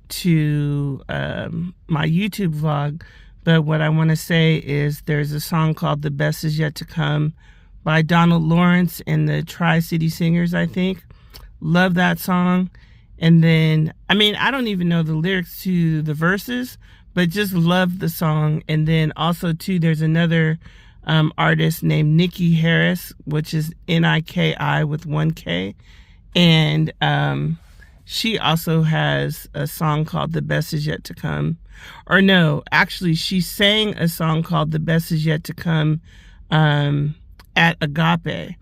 to my YouTube vlog. But what I want to say is there's a song called The Best Is Yet to Come by Donald Lawrence and the Tri-City Singers, I think. Love that song. And then, I don't even know the lyrics to the verses, but just love the song. And then also, too, there's another artist named Nikki Harris, which is Niki with 1K. And she also has a song called The Best Is Yet to Come. Or no, actually, she sang a song called The Best Is Yet to Come at Agape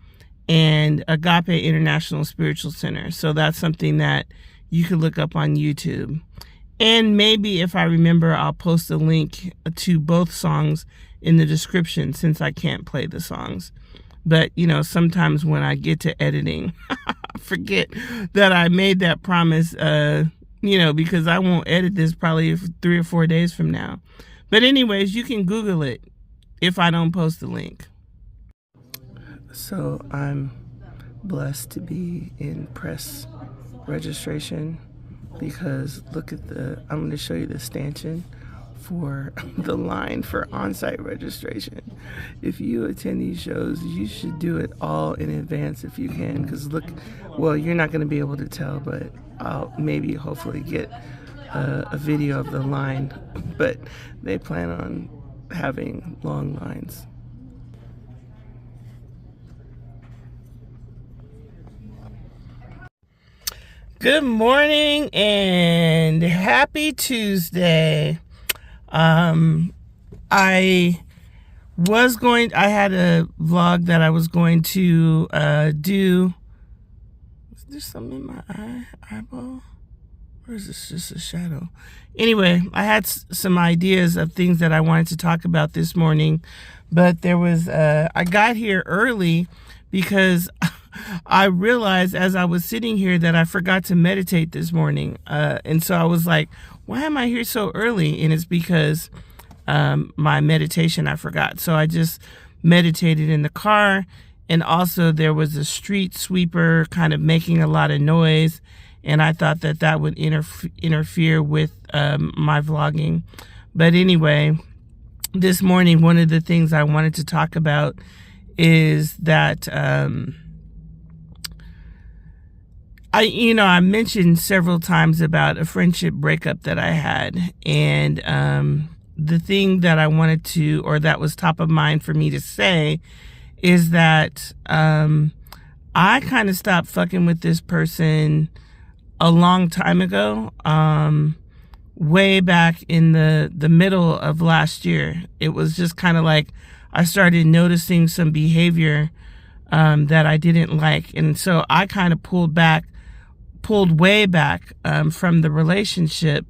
International Spiritual Center. So that's something that you could look up on YouTube. And maybe if I remember, I'll post a link to both songs in the description, since I can't play the songs. But, sometimes when I get to editing, I forget that I made that promise, because I won't edit this probably 3 or 4 days from now. But anyways, you can Google it if I don't post the link. So I'm blessed to be in press registration, because look at I'm going to show you the stanchion for the line for on-site registration. If you attend these shows, you should do it all in advance if you can, because you're not going to be able to tell, but I'll hopefully get a video of the line, but they plan on having long lines. Good morning and happy Tuesday. I had a vlog that I was going to do. Is there something in my eyeball? Or is this just a shadow? Anyway, I had some ideas of things that I wanted to talk about this morning, but there was, I got here early because I realized as I was sitting here that I forgot to meditate this morning. And so I was like, why am I here so early? And it's because my meditation I forgot. So I just meditated in the car. And also there was a street sweeper kind of making a lot of noise. And I thought that that would interfere with my vlogging. But anyway, this morning, one of the things I wanted to talk about is that I mentioned several times about a friendship breakup that I had. And the thing that I wanted to, or that was top of mind for me to say, is that I kind of stopped fucking with this person a long time ago, way back in the middle of last year. It was just kind of like I started noticing some behavior that I didn't like. And so I kind of pulled way back from the relationship.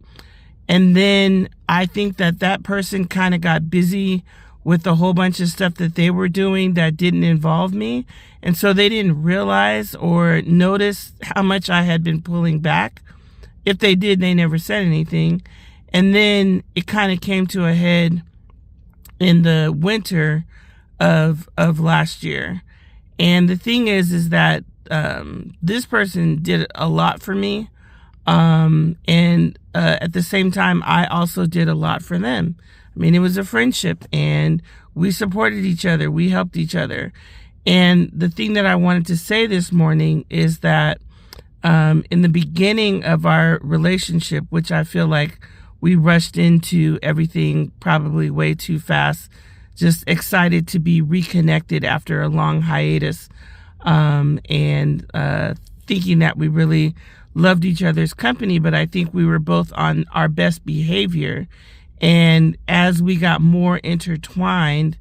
And then I think that person kind of got busy with a whole bunch of stuff that they were doing that didn't involve me. And so they didn't realize or notice how much I had been pulling back. If they did, they never said anything. And then it kind of came to a head in the winter of last year. And the thing is that this person did a lot for me. And at the same time, I also did a lot for them. I mean, it was a friendship and we supported each other. We helped each other. And the thing that I wanted to say this morning is that in the beginning of our relationship, which I feel like we rushed into everything probably way too fast, just excited to be reconnected after a long hiatus, and thinking that we really loved each other's company, but I think we were both on our best behavior. And as we got more intertwined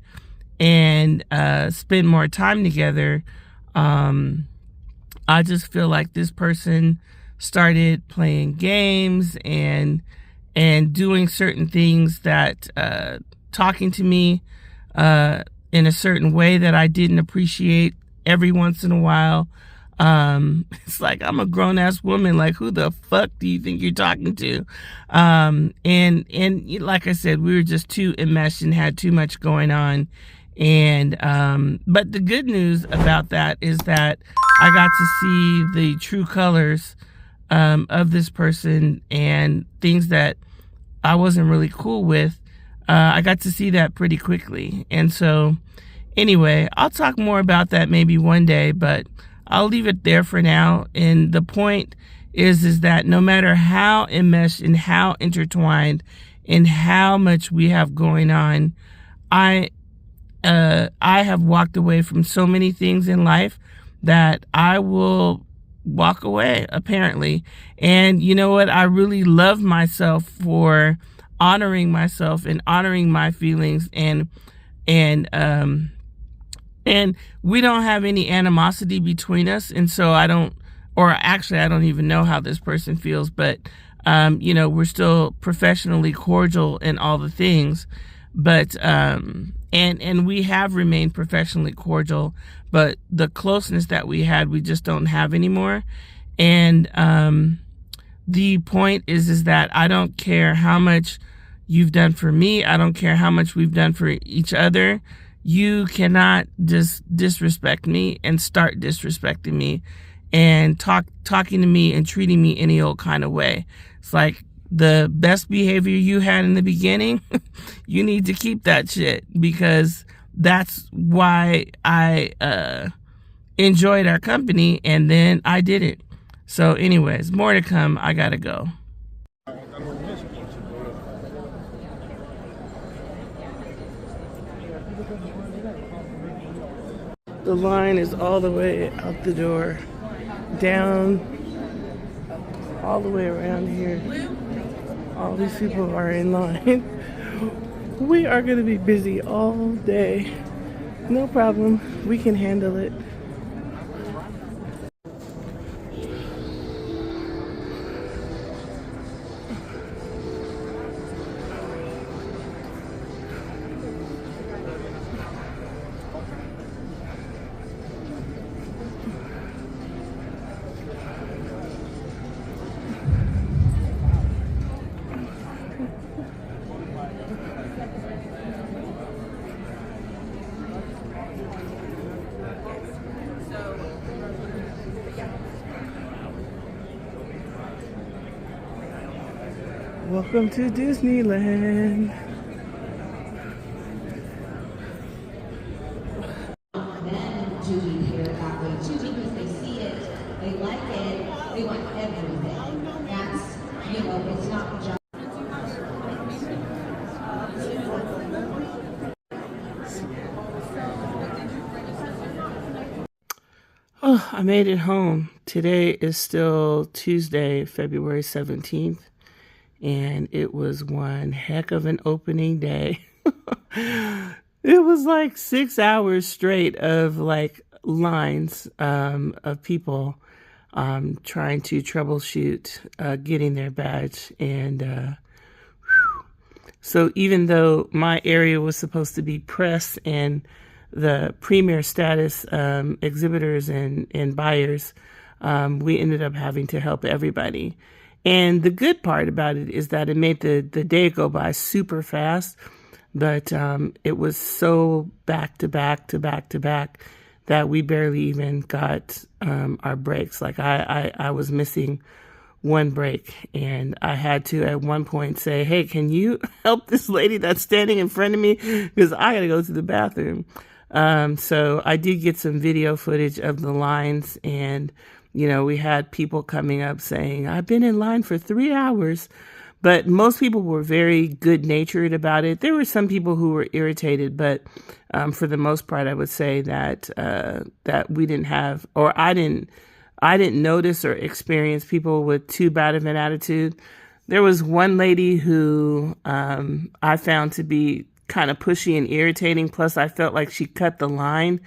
and spent more time together, I just feel like this person started playing games and doing certain things that talking to me in a certain way that I didn't appreciate every once in a while. It's like, I'm a grown ass woman. Like, who the fuck do you think you're talking to? And like I said, we were just too enmeshed and had too much going on. And, but the good news about that is that I got to see the true colors, of this person and things that I wasn't really cool with. I got to see that pretty quickly. And so anyway, I'll talk more about that maybe one day, but I'll leave it there for now. And the point is that no matter how enmeshed and how intertwined and how much we have going on, I have walked away from so many things in life that I will walk away, apparently. And you know what? I really love myself for honoring myself and honoring my feelings, and we don't have any animosity between us. And so I don't even know how this person feels, but, we're still professionally cordial and all the things, but, and we have remained professionally cordial, but the closeness that we had, we just don't have anymore. And, the point is that I don't care how much you've done for me. I don't care how much we've done for each other. You cannot just disrespect me and start disrespecting me and talking to me and treating me any old kind of way. It's like the best behavior you had in the beginning, you need to keep that shit, because that's why I enjoyed our company and then I didn't. So anyways, more to come. I gotta go. The line is all the way out the door, down all the way around here. All these people are in line. We are going to be busy all day. No problem. We can handle it. Welcome to Disneyland. Men do hear that way too because they see it, they like it, they want everything. That's, it's not just. Oh, I made it home. Today is still Tuesday, February 17th. And it was one heck of an opening day. It was like 6 hours straight of like lines of people trying to troubleshoot getting their badge. And so even though my area was supposed to be press and the premier status exhibitors and buyers, we ended up having to help everybody. And the good part about it is that it made the day go by super fast, but it was so back to back to back to back that we barely even got our breaks. Like I was missing one break, and I had to at one point say, "Hey, can you help this lady that's standing in front of me? Because I got to go to the bathroom." So I did get some video footage of the lines, and we had people coming up saying, "I've been in line for 3 hours," but most people were very good-natured about it. There were some people who were irritated, but for the most part, I would say that that we didn't have, or I didn't notice or experience people with too bad of an attitude. There was one lady who I found to be kind of pushy and irritating. Plus, I felt like she cut the line,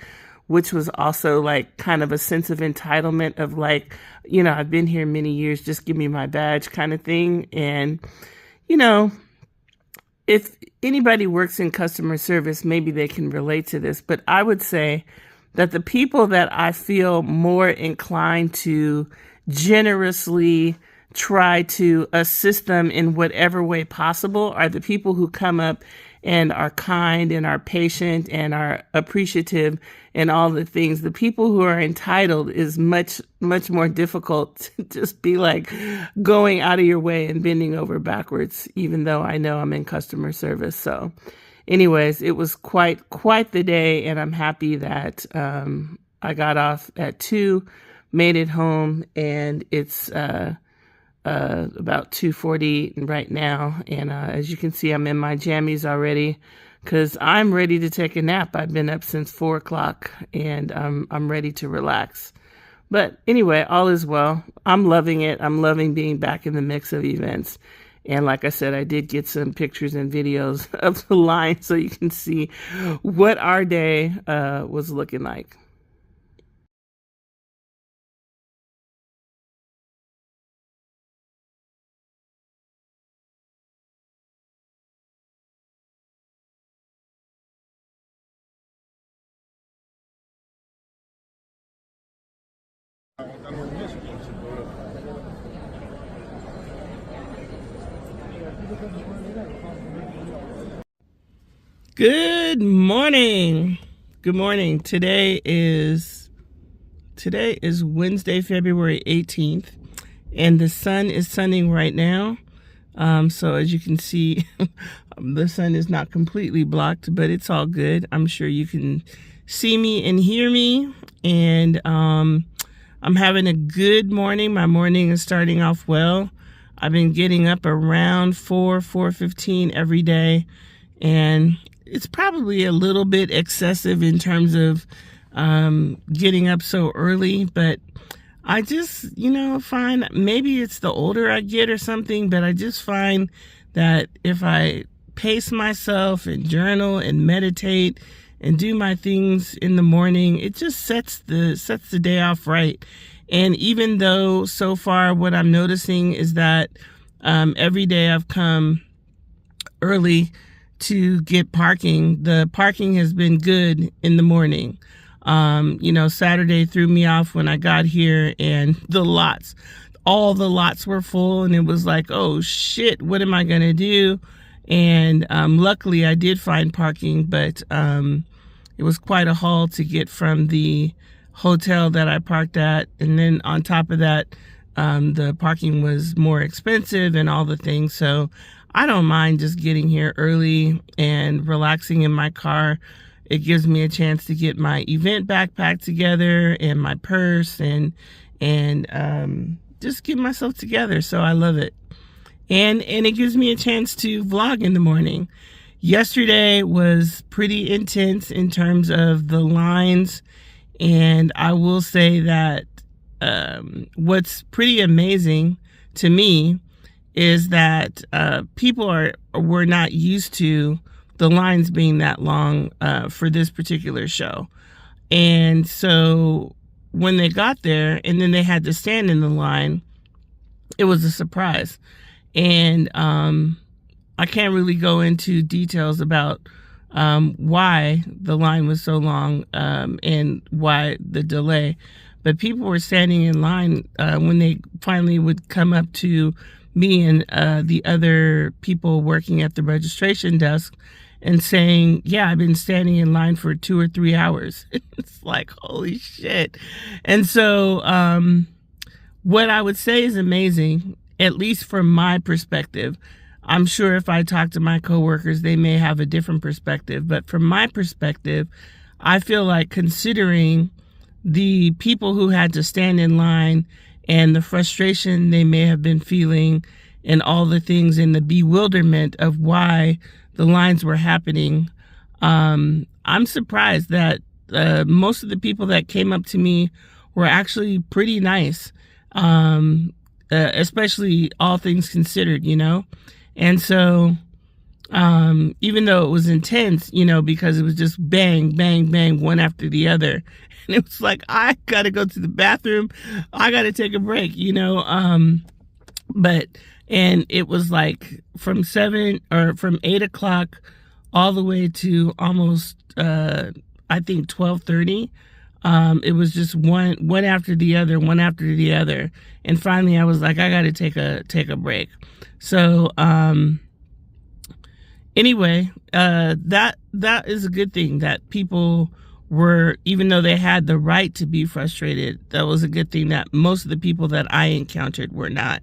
which was also like kind of a sense of entitlement of like, I've been here many years, just give me my badge kind of thing. And, if anybody works in customer service, maybe they can relate to this. But I would say that the people that I feel more inclined to generously try to assist them in whatever way possible are the people who come up and are kind and are patient and are appreciative and all the things. The people who are entitled is much, much more difficult to just be like going out of your way and bending over backwards, even though I know I'm in customer service. So anyways, it was quite the day, and I'm happy that I got off at 2, made it home, and it's about 2:40 right now. And as you can see, I'm in my jammies already because I'm ready to take a nap. I've been up since 4 o'clock, and I'm ready to relax. But anyway, all is well. I'm loving it. I'm loving being back in the mix of events. And like I said, I did get some pictures and videos of the line so you can see what our day was looking like. Good morning. Good morning. Today is Wednesday, February 18th, and the sun is sunning right now. So as you can see, the sun is not completely blocked, but it's all good. I'm sure you can see me and hear me, and I'm having a good morning. My morning is starting off well. I've been getting up around 4:15 every day, and it's probably a little bit excessive in terms of getting up so early, but I just, find maybe it's the older I get or something, but I just find that if I pace myself and journal and meditate and do my things in the morning, it just sets the day off right. And even though so far what I'm noticing is that every day I've come early to get parking, the parking has been good in the morning. Saturday threw me off when I got here, and all the lots were full, and it was like, oh shit, what am I going to do? And luckily I did find parking, but it was quite a haul to get from the hotel that I parked at. And then on top of that, the parking was more expensive and all the things. So I don't mind just getting here early and relaxing in my car. It gives me a chance to get my event backpack together and my purse and just get myself together. So I love it. And it gives me a chance to vlog in the morning. Yesterday was pretty intense in terms of the lines. And I will say that what's pretty amazing to me is that people were not used to the lines being that long for this particular show. And so when they got there and then they had to stand in the line, it was a surprise. And I can't really go into details about why the line was so long and why the delay. But people were standing in line when they finally would come up to me and the other people working at the registration desk and saying, yeah, I've been standing in line for 2 or 3 hours. It's like, holy shit. And so what I would say is amazing, at least from my perspective. I'm sure if I talk to my coworkers, they may have a different perspective. But from my perspective, I feel like, considering the people who had to stand in line and the frustration they may have been feeling and all the things and the bewilderment of why the lines were happening, I'm surprised that most of the people that came up to me were actually pretty nice, especially all things considered, And so even though it was intense, because it was just bang, bang, bang, one after the other. And it was like, I got to go to the bathroom. I got to take a break, And it was like from 8 o'clock all the way to almost, I think 12:30. It was just one after the other. And finally I was like, I got to take a break. So, anyway, that is a good thing that people were, even though they had the right to be frustrated, that was a good thing that most of the people that I encountered were not.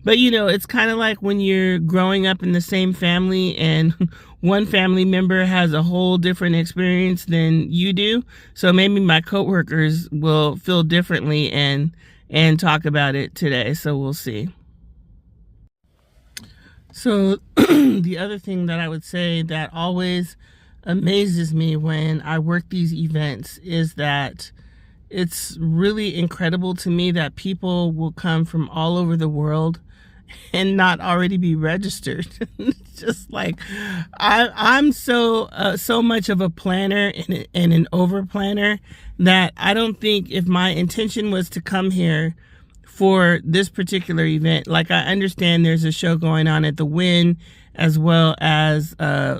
But, it's kind of like when you're growing up in the same family and one family member has a whole different experience than you do. So maybe my coworkers will feel differently and talk about it today. So we'll see. So the other thing that I would say that always amazes me when I work these events is that it's really incredible to me that people will come from all over the world and not already be registered. It's just like, I'm so much of a planner and an over planner that I don't think, if my intention was to come here for this particular event, like, I understand there's a show going on at the Wynn as well as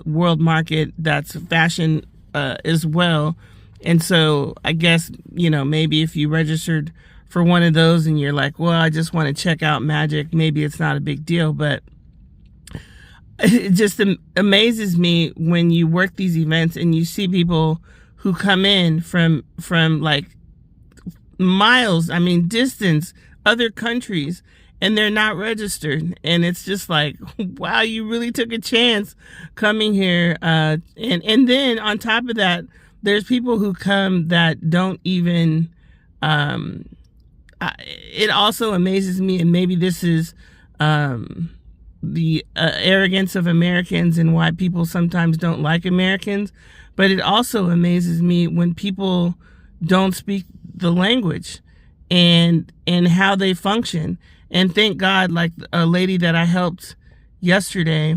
World Market that's fashion as well. And so I guess, maybe if you registered for one of those and you're like, well, I just want to check out magic, maybe it's not a big deal. But it just amazes me when you work these events and you see people who come in from like miles, distance, other countries, and they're not registered. And it's just like, wow, you really took a chance coming here. And then on top of that, there's people who come that don't even, it also amazes me, and maybe this is the arrogance of Americans and why people sometimes don't like Americans, but it also amazes me when people don't speak the language. and how they function. And thank God, like a lady that I helped yesterday,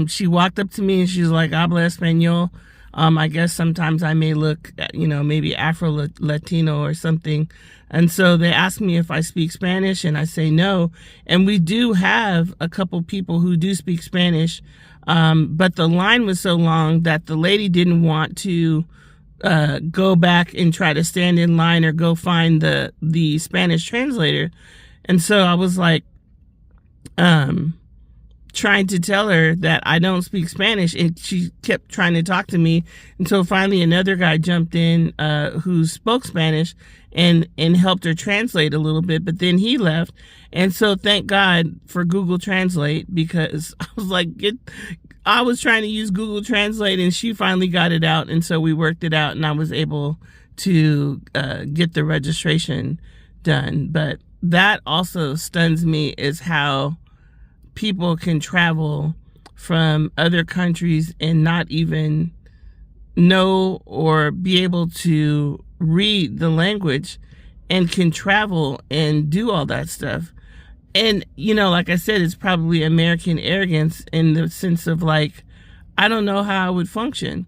she walked up to me and she's like, habla español. I guess sometimes I may look, maybe Afro-Latino or something. And so they asked me if I speak Spanish, and I say no. And we do have a couple people who do speak Spanish, but the line was so long that the lady didn't want to go back and try to stand in line or go find the Spanish translator. And so I was like, trying to tell her that I don't speak Spanish, and she kept trying to talk to me until finally another guy jumped in who spoke Spanish and helped her translate a little bit, but then he left. And so thank God for Google Translate, because I was like, I was trying to use Google Translate and she finally got it out, and so we worked it out and I was able to get the registration done. But that also stuns me, is how people can travel from other countries and not even know or be able to read the language, and can travel and do all that stuff. And, like I said, it's probably American arrogance in the sense of like, I don't know how I would function.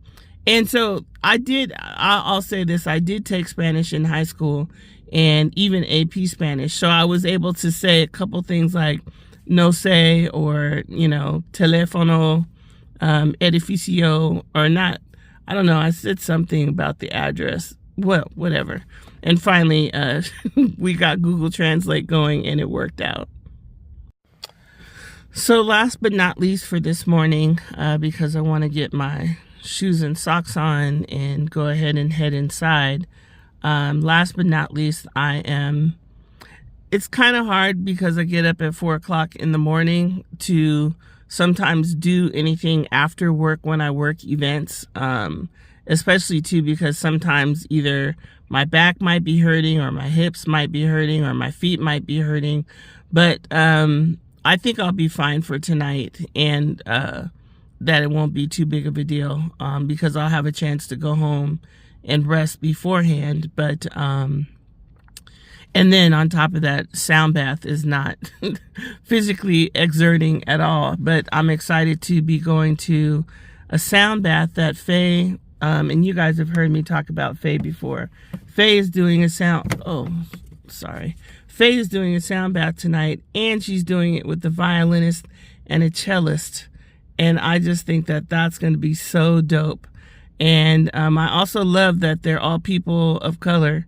And so I'll say this, I did take Spanish in high school and even AP Spanish. So I was able to say a couple things like no sé, or, teléfono, edificio, or not. I don't know. I said something about the address. Well, whatever. And finally, we got Google Translate going and it worked out. So last but not least for this morning, because I want to get my shoes and socks on and go ahead and head inside. Last but not least, it's kind of hard because I get up at 4 o'clock in the morning to sometimes do anything after work when I work events, especially too because sometimes either my back might be hurting or my hips might be hurting or my feet might be hurting. But I think I'll be fine for tonight, and that it won't be too big of a deal because I'll have a chance to go home and rest beforehand. But and then on top of that, sound bath is not physically exerting at all. But I'm excited to be going to a sound bath that Faye, and you guys have heard me talk about Faye before. Faye is doing a Faye is doing a sound bath tonight, and she's doing it with the violinist and a cellist. And I just think that that's going to be so dope. And I also love that they're all people of color.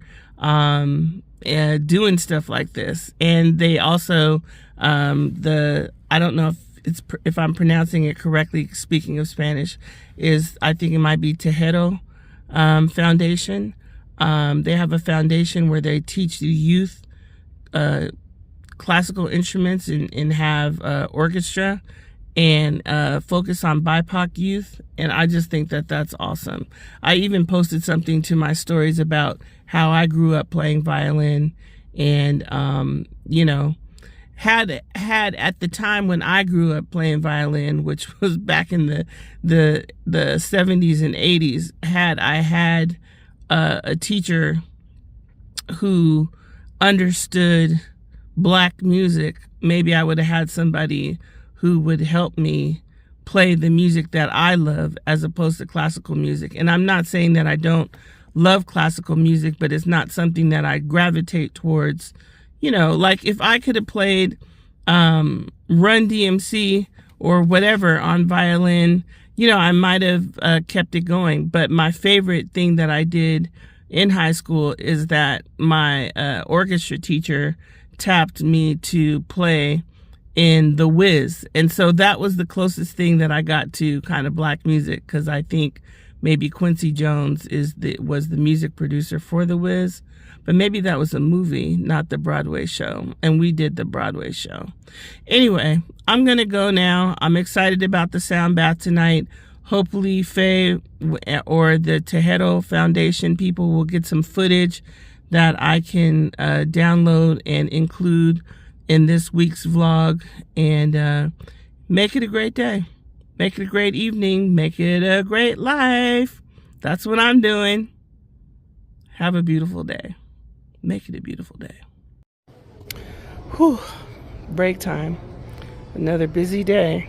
Doing stuff like this. And they also I don't know if I'm pronouncing it correctly, speaking of Spanish, I think it might be Tejero Foundation. They have a foundation where they teach the youth classical instruments and have orchestra and focus on BIPOC youth. And I just think that that's awesome. I even posted something to my stories about how I grew up playing violin, and had at the time when I grew up playing violin, which was back in the 70s and 80s, had I had a teacher who understood black music, maybe I would have had somebody who would help me play the music that I love as opposed to classical music. And I'm not saying that I don't love classical music, but it's not something that I gravitate towards. Like if I could have played Run DMC or whatever on violin, I might have kept it going. But my favorite thing that I did in high school is that my orchestra teacher tapped me to play in The Wiz. And so that was the closest thing that I got to kind of black music, because I think maybe Quincy Jones was the music producer for The Wiz, but maybe that was a movie, not the Broadway show. And we did the Broadway show. Anyway, I'm going to go now. I'm excited about the sound bath tonight. Hopefully Faye or the Tejero Foundation people will get some footage that I can download and include in this week's vlog, and make it a great day. Make it a great evening. Make it a great life. That's what I'm doing. Have a beautiful day. Make it a beautiful day. Whew. Break time. Another busy day.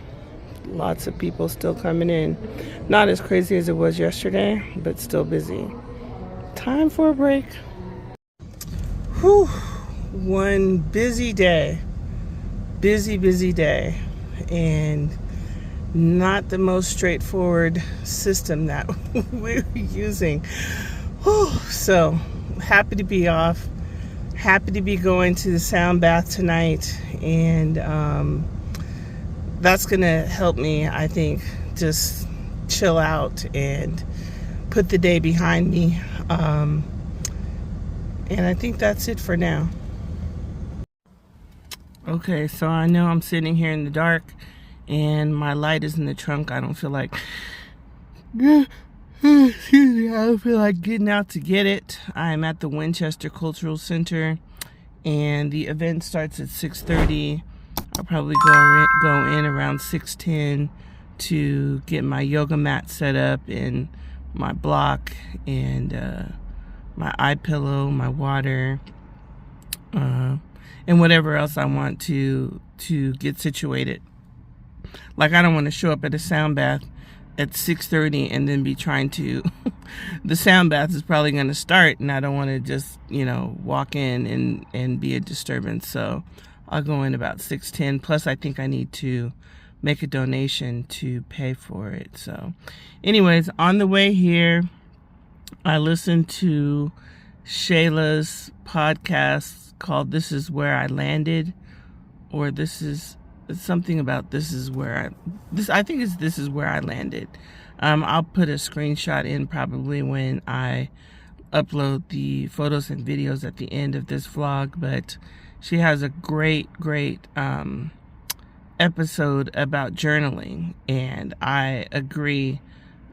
Lots of people still coming in. Not as crazy as it was yesterday, but still busy. Time for a break. Whew. One busy day. Busy day. And not the most straightforward system that we're using. Whew. So happy to be off. Happy to be going to the sound bath tonight. And that's going to help me, I think, just chill out and put the day behind me. And I think that's it for now. Okay, so I know I'm sitting here in the dark and my light is in the trunk. I don't feel like, excuse me, I don't feel like getting out to get it. I'm at the Winchester Cultural Center and the event starts at 6:30. I'll probably go in around 6:10 to get my yoga mat set up and my block and my eye pillow, my water, and whatever else I want to get situated. Like, I don't want to show up at a sound bath at 6:30 and then be trying to the sound bath is probably going to start and I don't want to just, walk in and be a disturbance. So I'll go in about 6:10. Plus, I think I need to make a donation to pay for it. So anyways, on the way here, I listened to Shayla's podcast called This Is Where I Landed, or it's something about This Is Where I think it's This Is Where I Landed. I'll put a screenshot in probably when I upload the photos and videos at the end of this vlog, but she has a great episode about journaling, and I agree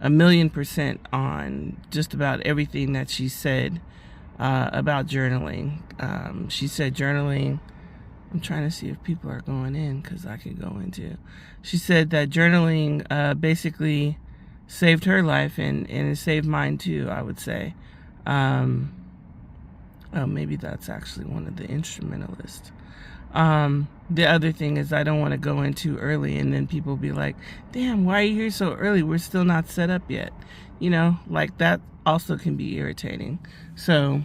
1,000,000% on just about everything that she said about journaling. She said journaling, I'm trying to see if people are going in because I could go into. She said that journaling basically saved her life and it saved mine too, I would say. Oh, maybe that's actually one of the instrumentalists. The other thing is I don't want to go in too early and then people be like, damn, why are you here so early? We're still not set up yet. Like that also can be irritating. So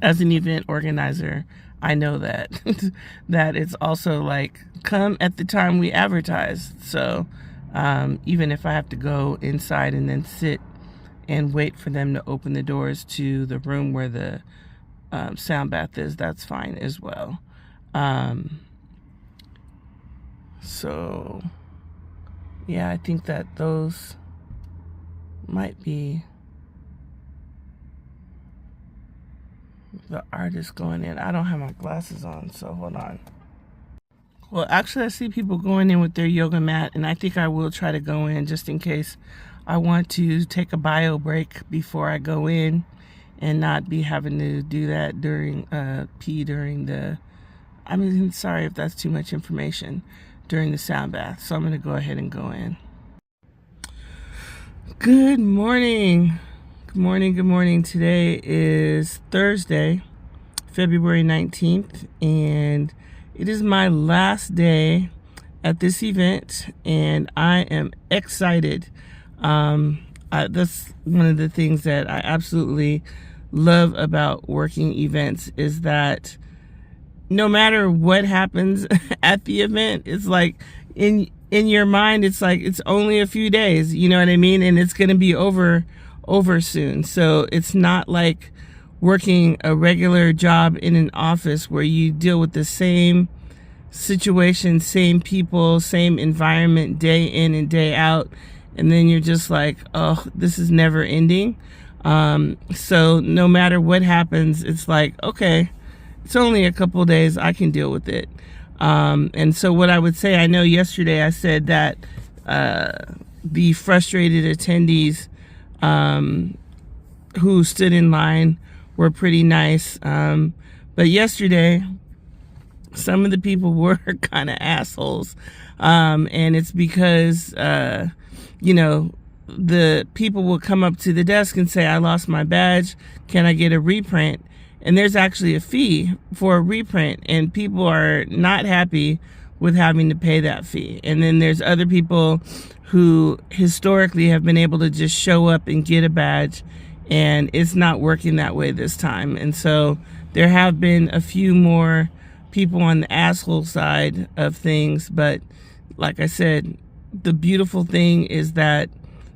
as an event organizer, I know that that it's also like, come at the time we advertise. So even if I have to go inside and then sit and wait for them to open the doors to the room where the sound bath is, that's fine as well. So yeah, I think that those might be the artists going in. I don't have my glasses on, so hold on. Well, actually, I see people going in with their yoga mat, and I think I will try to go in just in case I want to take a bio break before I go in and not be having to do that during sorry if that's too much information, during the sound bath. So I'm going to go ahead and go in. Good morning. Good morning. Today is Thursday, February 19th, and it is my last day at this event, and I am excited. That's one of the things that I absolutely love about working events, is that no matter what happens at the event, it's like in your mind, it's like it's only a few days, you know what I mean? And it's going to be over soon. So it's not like working a regular job in an office where you deal with the same situation, same people, same environment day in and day out. And then you're just like, oh, this is never ending. So no matter what happens, it's like, okay, it's only a couple days, I can deal with it. And so what I would say, I know yesterday I said that the frustrated attendees who stood in line were pretty nice. But yesterday, some of the people were kind of assholes. And it's because, the people will come up to the desk and say, I lost my badge. Can I get a reprint? and there's actually a fee for a reprint, and people are not happy with having to pay that fee. And then there's other people who historically have been able to just show up and get a badge, and it's not working that way this time. And so there have been a few more people on the asshole side of things, but like I said, the beautiful thing is that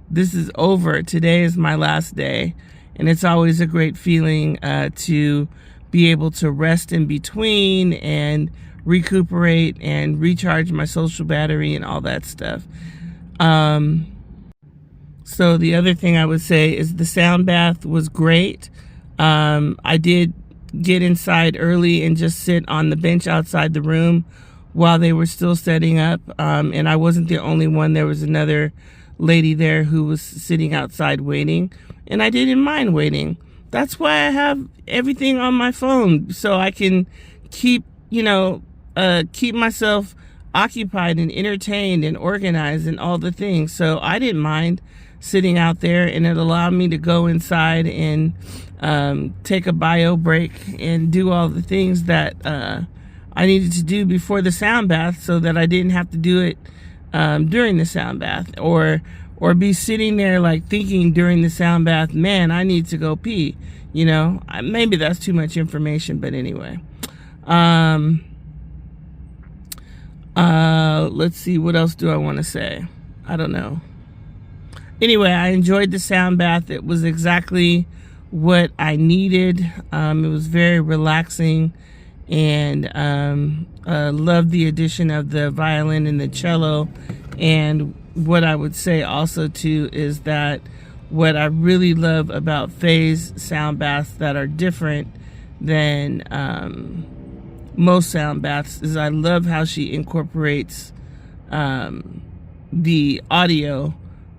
this is over. Today is my last day, and it's always a great feeling to be able to rest in between and recuperate and recharge my social battery and all that stuff. So the other thing I would say is the sound bath was great. I did get inside early and just sit on the bench outside the room while they were still setting up. And I wasn't the only one. There was another lady there who was sitting outside waiting, and I didn't mind waiting. That's why I have everything on my phone, so I can keep myself occupied and entertained and organized and all the things. So I didn't mind sitting out there, and it allowed me to go inside and take a bio break and do all the things that I needed to do before the sound bath, so that I didn't have to do it during the sound bath, or be sitting there like thinking during the sound bath, man, I need to go pee. Maybe that's too much information, but anyway. Let's see, what else do I want to say? I don't know. Anyway, I enjoyed the sound bath. It was exactly what I needed. It was very relaxing, and loved the addition of the violin and the cello. And what I would say also too is that what I really love about Faye's sound baths that are different than most sound baths is I love how she incorporates the audio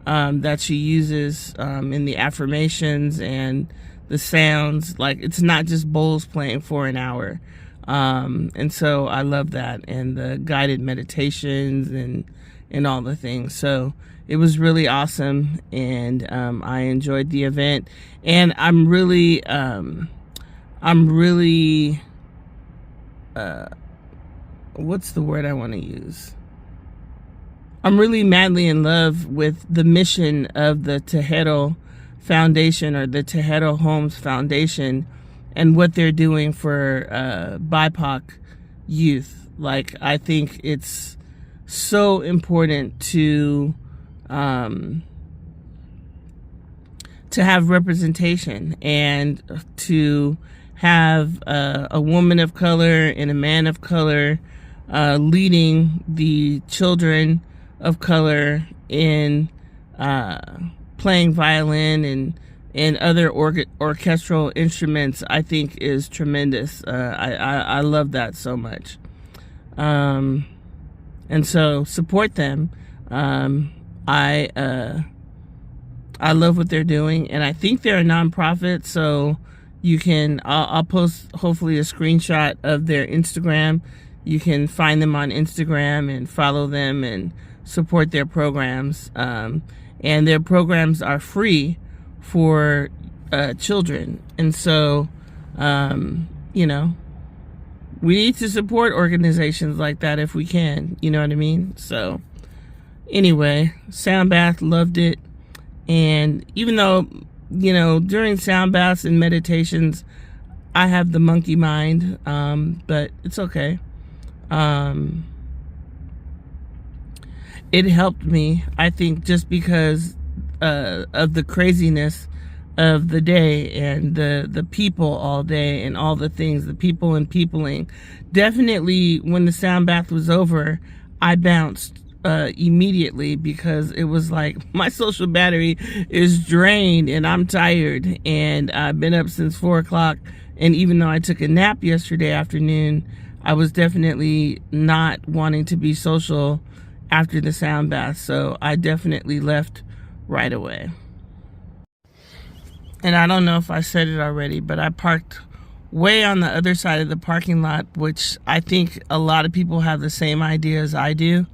that she uses in the affirmations and the sounds. Like, it's not just bowls playing for an hour. And so I love that, and the guided meditations and all the things. So it was really awesome, and I enjoyed the event. And I'm really what's the word I want to use? I'm really madly in love with the mission of the Tejero Foundation, or the Tejero Homes Foundation, and what they're doing for BIPOC youth. Like, I think it's so important to have representation, and to have a woman of color and a man of color leading the children of color in playing violin and other orchestral instruments. I think is tremendous. I love that so much. And so support them. I love what they're doing, and I think they're a nonprofit, so you can, I'll post hopefully a screenshot of their Instagram. You can find them on Instagram and follow them and support their programs. And their programs are free for children. And so, we need to support organizations like that if we can. You know what I mean? So anyway, sound bath, loved it. And even though, during sound baths and meditations, I have the monkey mind, but it's okay. It helped me, I think, just because of the craziness of the day, and the people all day, and all the things, the people and peopling. Definitely, when the sound bath was over, I bounced immediately, because it was like my social battery is drained and I'm tired, and I've been up since 4 o'clock. And even though I took a nap yesterday afternoon, I was definitely not wanting to be social after the sound bath. So I definitely left right away. And I don't know if I said it already, but I parked way on the other side of the parking lot, which I think a lot of people have the same idea as I do.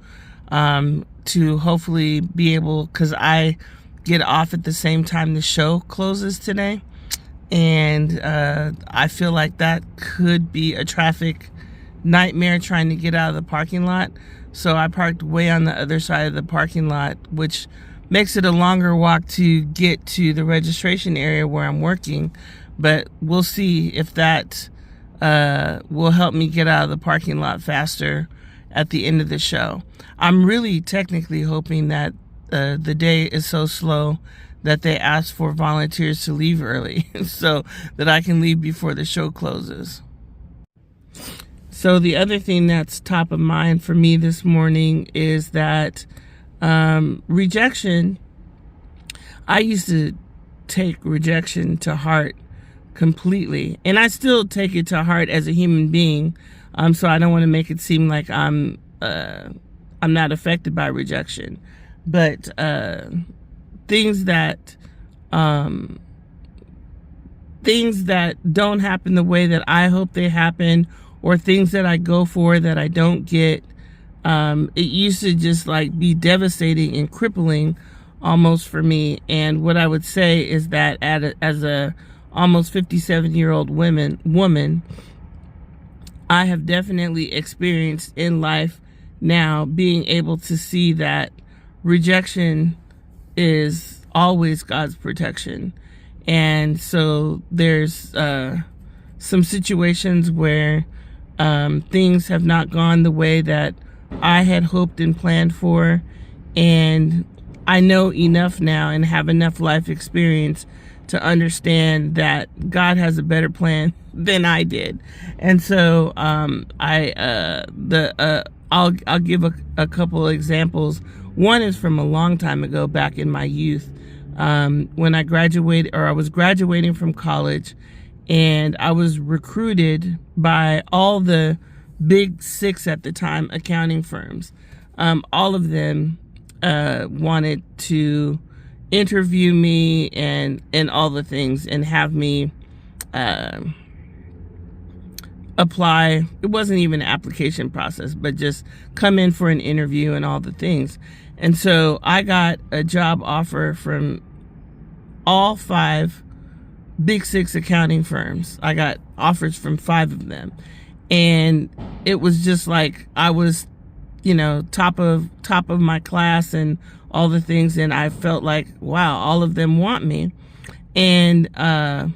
To hopefully be able, because I get off at the same time the show closes today, And I feel like that could be a traffic nightmare trying to get out of the parking lot. So I parked way on the other side of the parking lot, which makes it a longer walk to get to the registration area where I'm working. But we'll see if that will help me get out of the parking lot faster at the end of the show. I'm really technically hoping that the day is so slow that they ask for volunteers to leave early so that I can leave before the show closes. So the other thing that's top of mind for me this morning is that rejection. I used to take rejection to heart completely, and I still take it to heart as a human being. So I don't want to make it seem like I'm not affected by rejection, but things that don't happen the way that I hope they happen, or things that I go for that I don't get. It used to just like be devastating and crippling almost for me. And what I would say is that as a almost 57-year-old woman, I have definitely experienced in life now being able to see that rejection is always God's protection. And so there's some situations where things have not gone the way that I had hoped and planned for, and I know enough now and have enough life experience to understand that God has a better plan than I did. And so I'll give a couple of examples. One is from a long time ago, back in my youth, when I graduated, or I was graduating from college, and I was recruited by all the big six at the time accounting firms. All of them wanted to interview me and all the things, and have me apply. It wasn't even an application process, but just come in for an interview and all the things. And so I got a job offer from all 5 big 6 accounting firms. I got offers from 5 of them. And it was just like I was, top of my class and all the things. And I felt like, wow, all of them want me. And I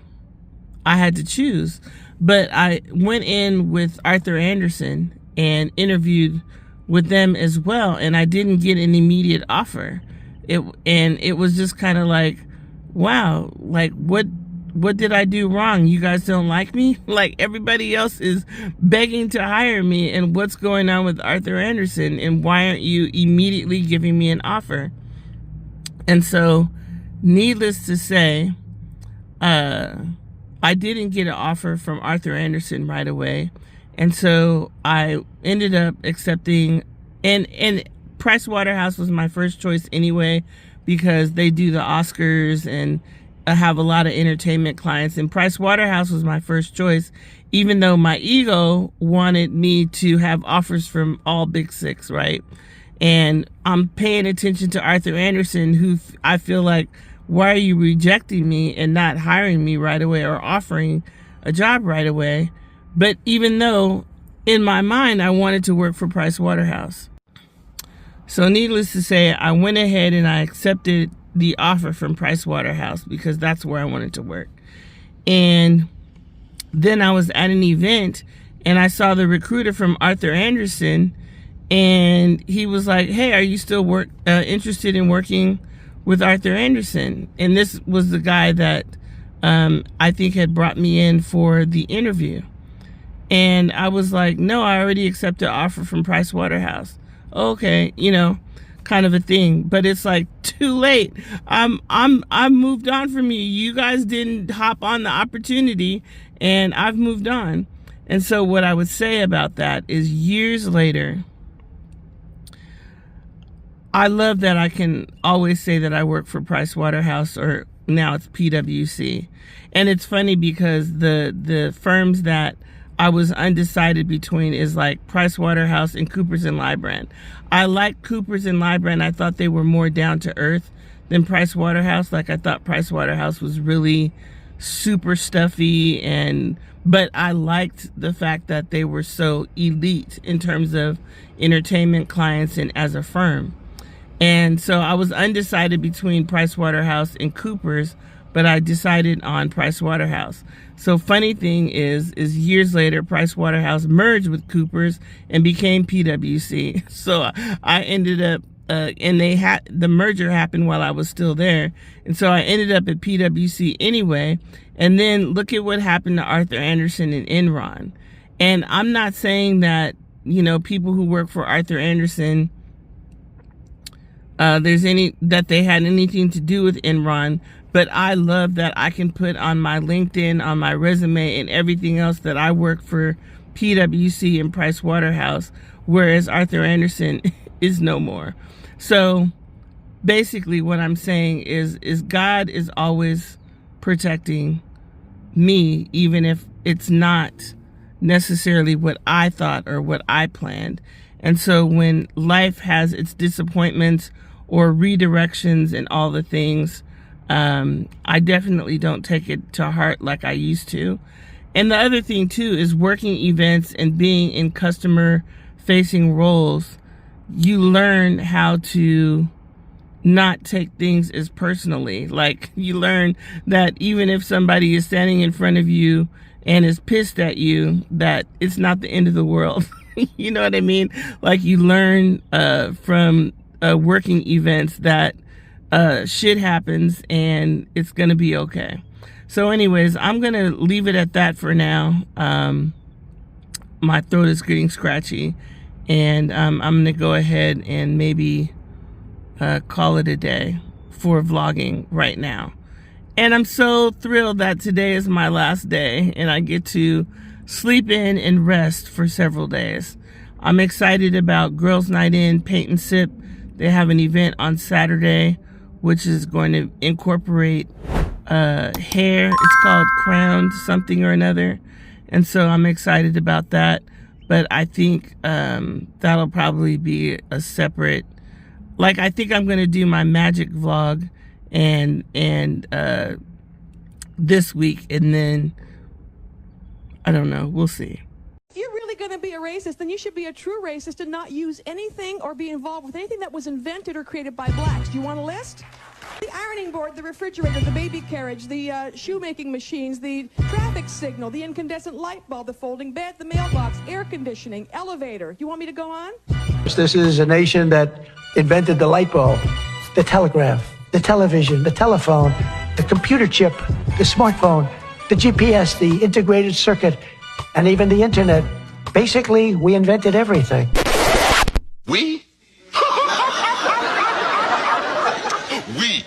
had to choose. But I went in with Arthur Andersen and interviewed with them as well. And I didn't get an immediate offer. It was just kind of like, wow, like what did I do wrong? You guys don't like me? Like everybody else is begging to hire me, and what's going on with Arthur Andersen, and why aren't you immediately giving me an offer? And so, needless to say, I didn't get an offer from Arthur Andersen right away. And so I ended up accepting, and Pricewaterhouse was my first choice anyway, because they do the Oscars and I have a lot of entertainment clients, and Pricewaterhouse was my first choice, even though my ego wanted me to have offers from all big 6, right? And I'm paying attention to Arthur Andersen, who I feel like, why are you rejecting me and not hiring me right away or offering a job right away? But even though in my mind, I wanted to work for Pricewaterhouse. So needless to say, I went ahead and I accepted the offer from Pricewaterhouse because that's where I wanted to work. And then I was at an event and I saw the recruiter from Arthur Andersen, and he was like, hey, are you still interested in working with Arthur Andersen? And this was the guy that I think had brought me in for the interview. And I was like, no, I already accepted an offer from Pricewaterhouse. Okay, kind of a thing. But it's like, too late. I've moved on from you. You guys didn't hop on the opportunity, and I've moved on. And so what I would say about that is, years later, I love that I can always say that I work for Pricewaterhouse, or now it's PwC. And it's funny because the firms that I was undecided between is like Pricewaterhouse and Coopers & Lybrand. I liked Coopers & Lybrand. I thought they were more down to earth than Pricewaterhouse. Like, I thought Pricewaterhouse was really super stuffy, but I liked the fact that they were so elite in terms of entertainment clients and as a firm. And so I was undecided between Price Waterhouse and Cooper's, but I decided on Price Waterhouse. So funny thing is years later, Price Waterhouse merged with Cooper's and became PwC. So I ended up, and the merger happened while I was still there. And so I ended up at PwC anyway. And then look at what happened to Arthur Andersen and Enron. And I'm not saying that, people who work for Arthur Andersen, that they had anything to do with Enron, but I love that I can put on my LinkedIn, on my resume, and everything else that I work for PwC and Price Waterhouse, whereas Arthur Andersen is no more. So basically what I'm saying is God is always protecting me, even if it's not necessarily what I thought or what I planned. And so when life has its disappointments or redirections and all the things, I definitely don't take it to heart like I used to. And the other thing too is working events and being in customer facing roles, you learn how to not take things as personally. Like, you learn that even if somebody is standing in front of you and is pissed at you, that it's not the end of the world. You know what I mean? Like, you learn from working events that shit happens and it's gonna be okay. So anyways, I'm gonna leave it at that for now. My throat is getting scratchy, and I'm gonna go ahead and maybe call it a day for vlogging right now. And I'm so thrilled that today is my last day and I get to sleep in and rest for several days. I'm excited about Girls Night In, Paint and Sip. They have an event on Saturday, which is going to incorporate hair. It's called Crowned something or another. And so I'm excited about that. But I think that'll probably be a separate, like, I think I'm going to do my magic vlog and this week, and then I don't know, we'll see. If you're really going to be a racist, then you should be a true racist and not use anything or be involved with anything that was invented or created by blacks. Do you want a list? The ironing board, the refrigerator, the baby carriage, the shoemaking machines, the traffic signal, the incandescent light bulb, the folding bed, the mailbox, air conditioning, elevator. You want me to go on? This is a nation that invented the light bulb, the telegraph, the television, the telephone, the computer chip, the smartphone, the GPS, the integrated circuit, and even the internet. Basically, we invented everything. We? We.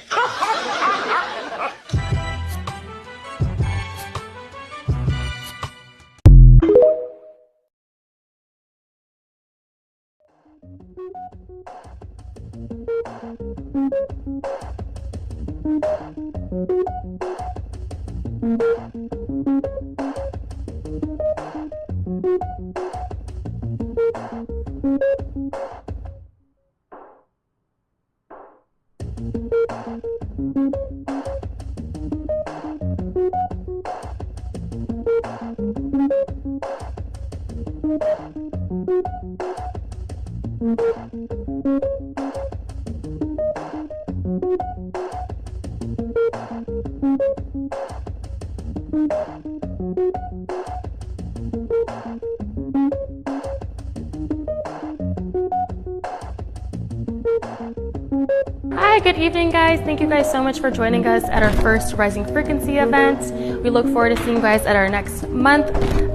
Hi, good evening guys. Thank you guys so much for joining us at our first Rising Frequency event. We look forward to seeing you guys at our next month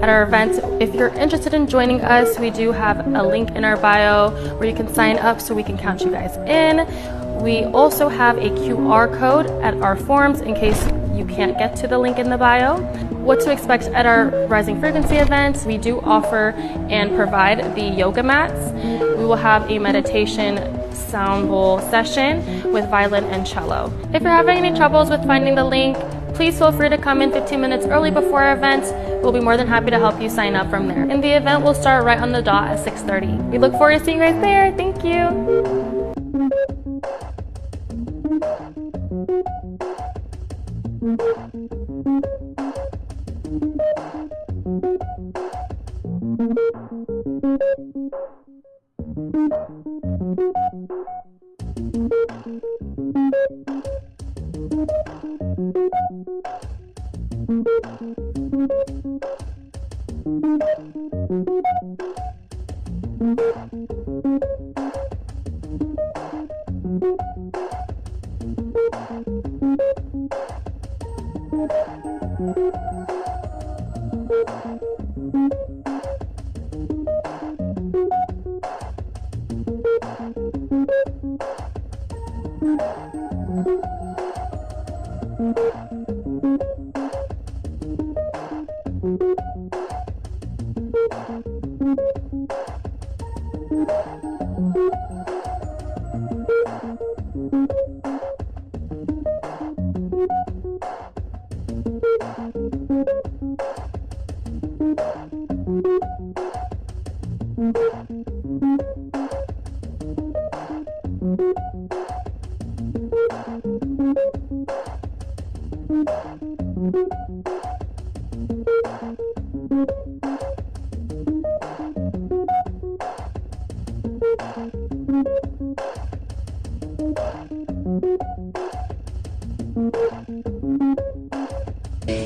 at our event. If you're interested in joining us, we do have a link in our bio where you can sign up so we can count you guys in. We also have a QR code at our forums in case you can't get to the link in the bio. What to expect at our Rising Frequency events: we do offer and provide the yoga mats. We will have a meditation sound bowl session with violin and cello. If you're having any troubles with finding the link, please feel free to come in 15 minutes early before our event. We'll be more than happy to help you sign up from there. And the event will start right on the dot at 6:30. We look forward to seeing you guys there. Thank you.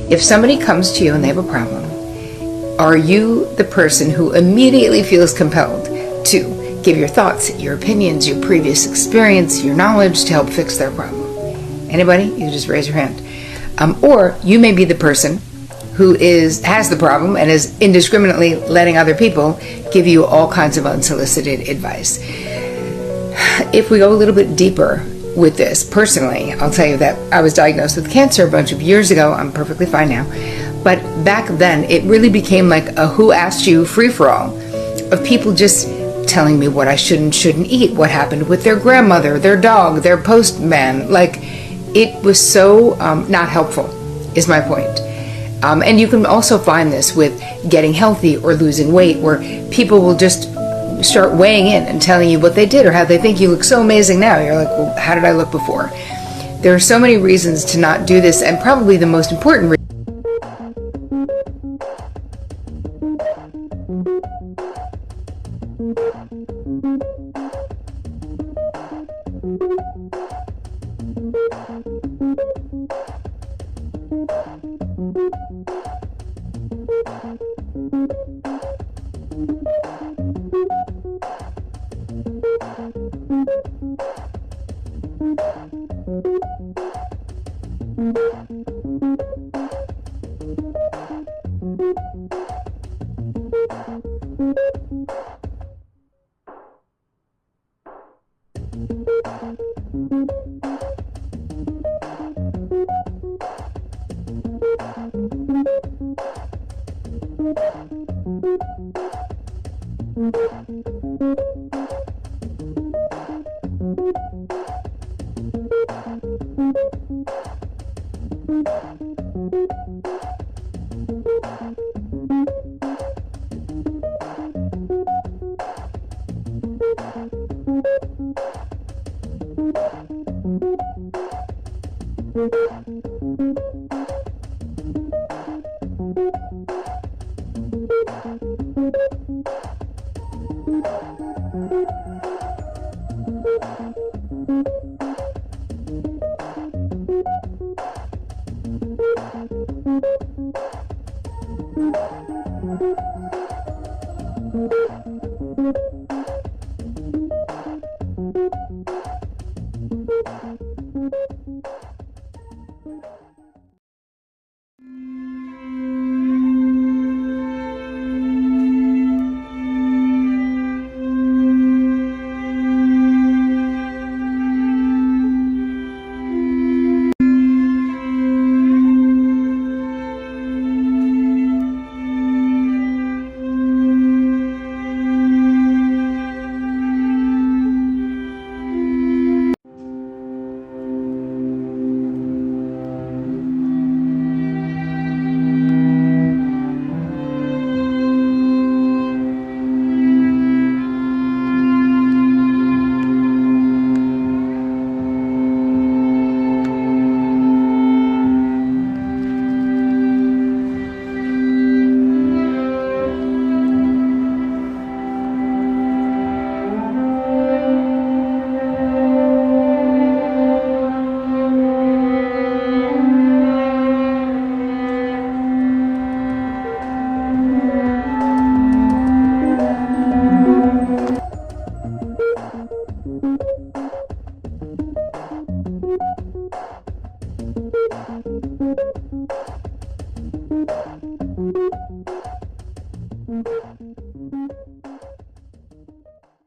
If somebody comes to you and they have a problem, are you the person who immediately feels compelled to give your thoughts, your opinions, your previous experience, your knowledge to help fix their problem? Anybody? You just raise your hand. Or you may be the person who has the problem and is indiscriminately letting other people give you all kinds of unsolicited advice. If we go a little bit deeper with this, personally, I'll tell you that I was diagnosed with cancer a bunch of years ago. I'm perfectly fine now. But back then, it really became like a who asked you free-for-all of people just telling me what I should and shouldn't eat, what happened with their grandmother, their dog, their postman. Like, it was so not helpful, is my point. And you can also find this with getting healthy or losing weight, where people will just start weighing in and telling you what they did or how they think you look so amazing now. You're like, well, how did I look before? There are so many reasons to not do this, and probably the most important reason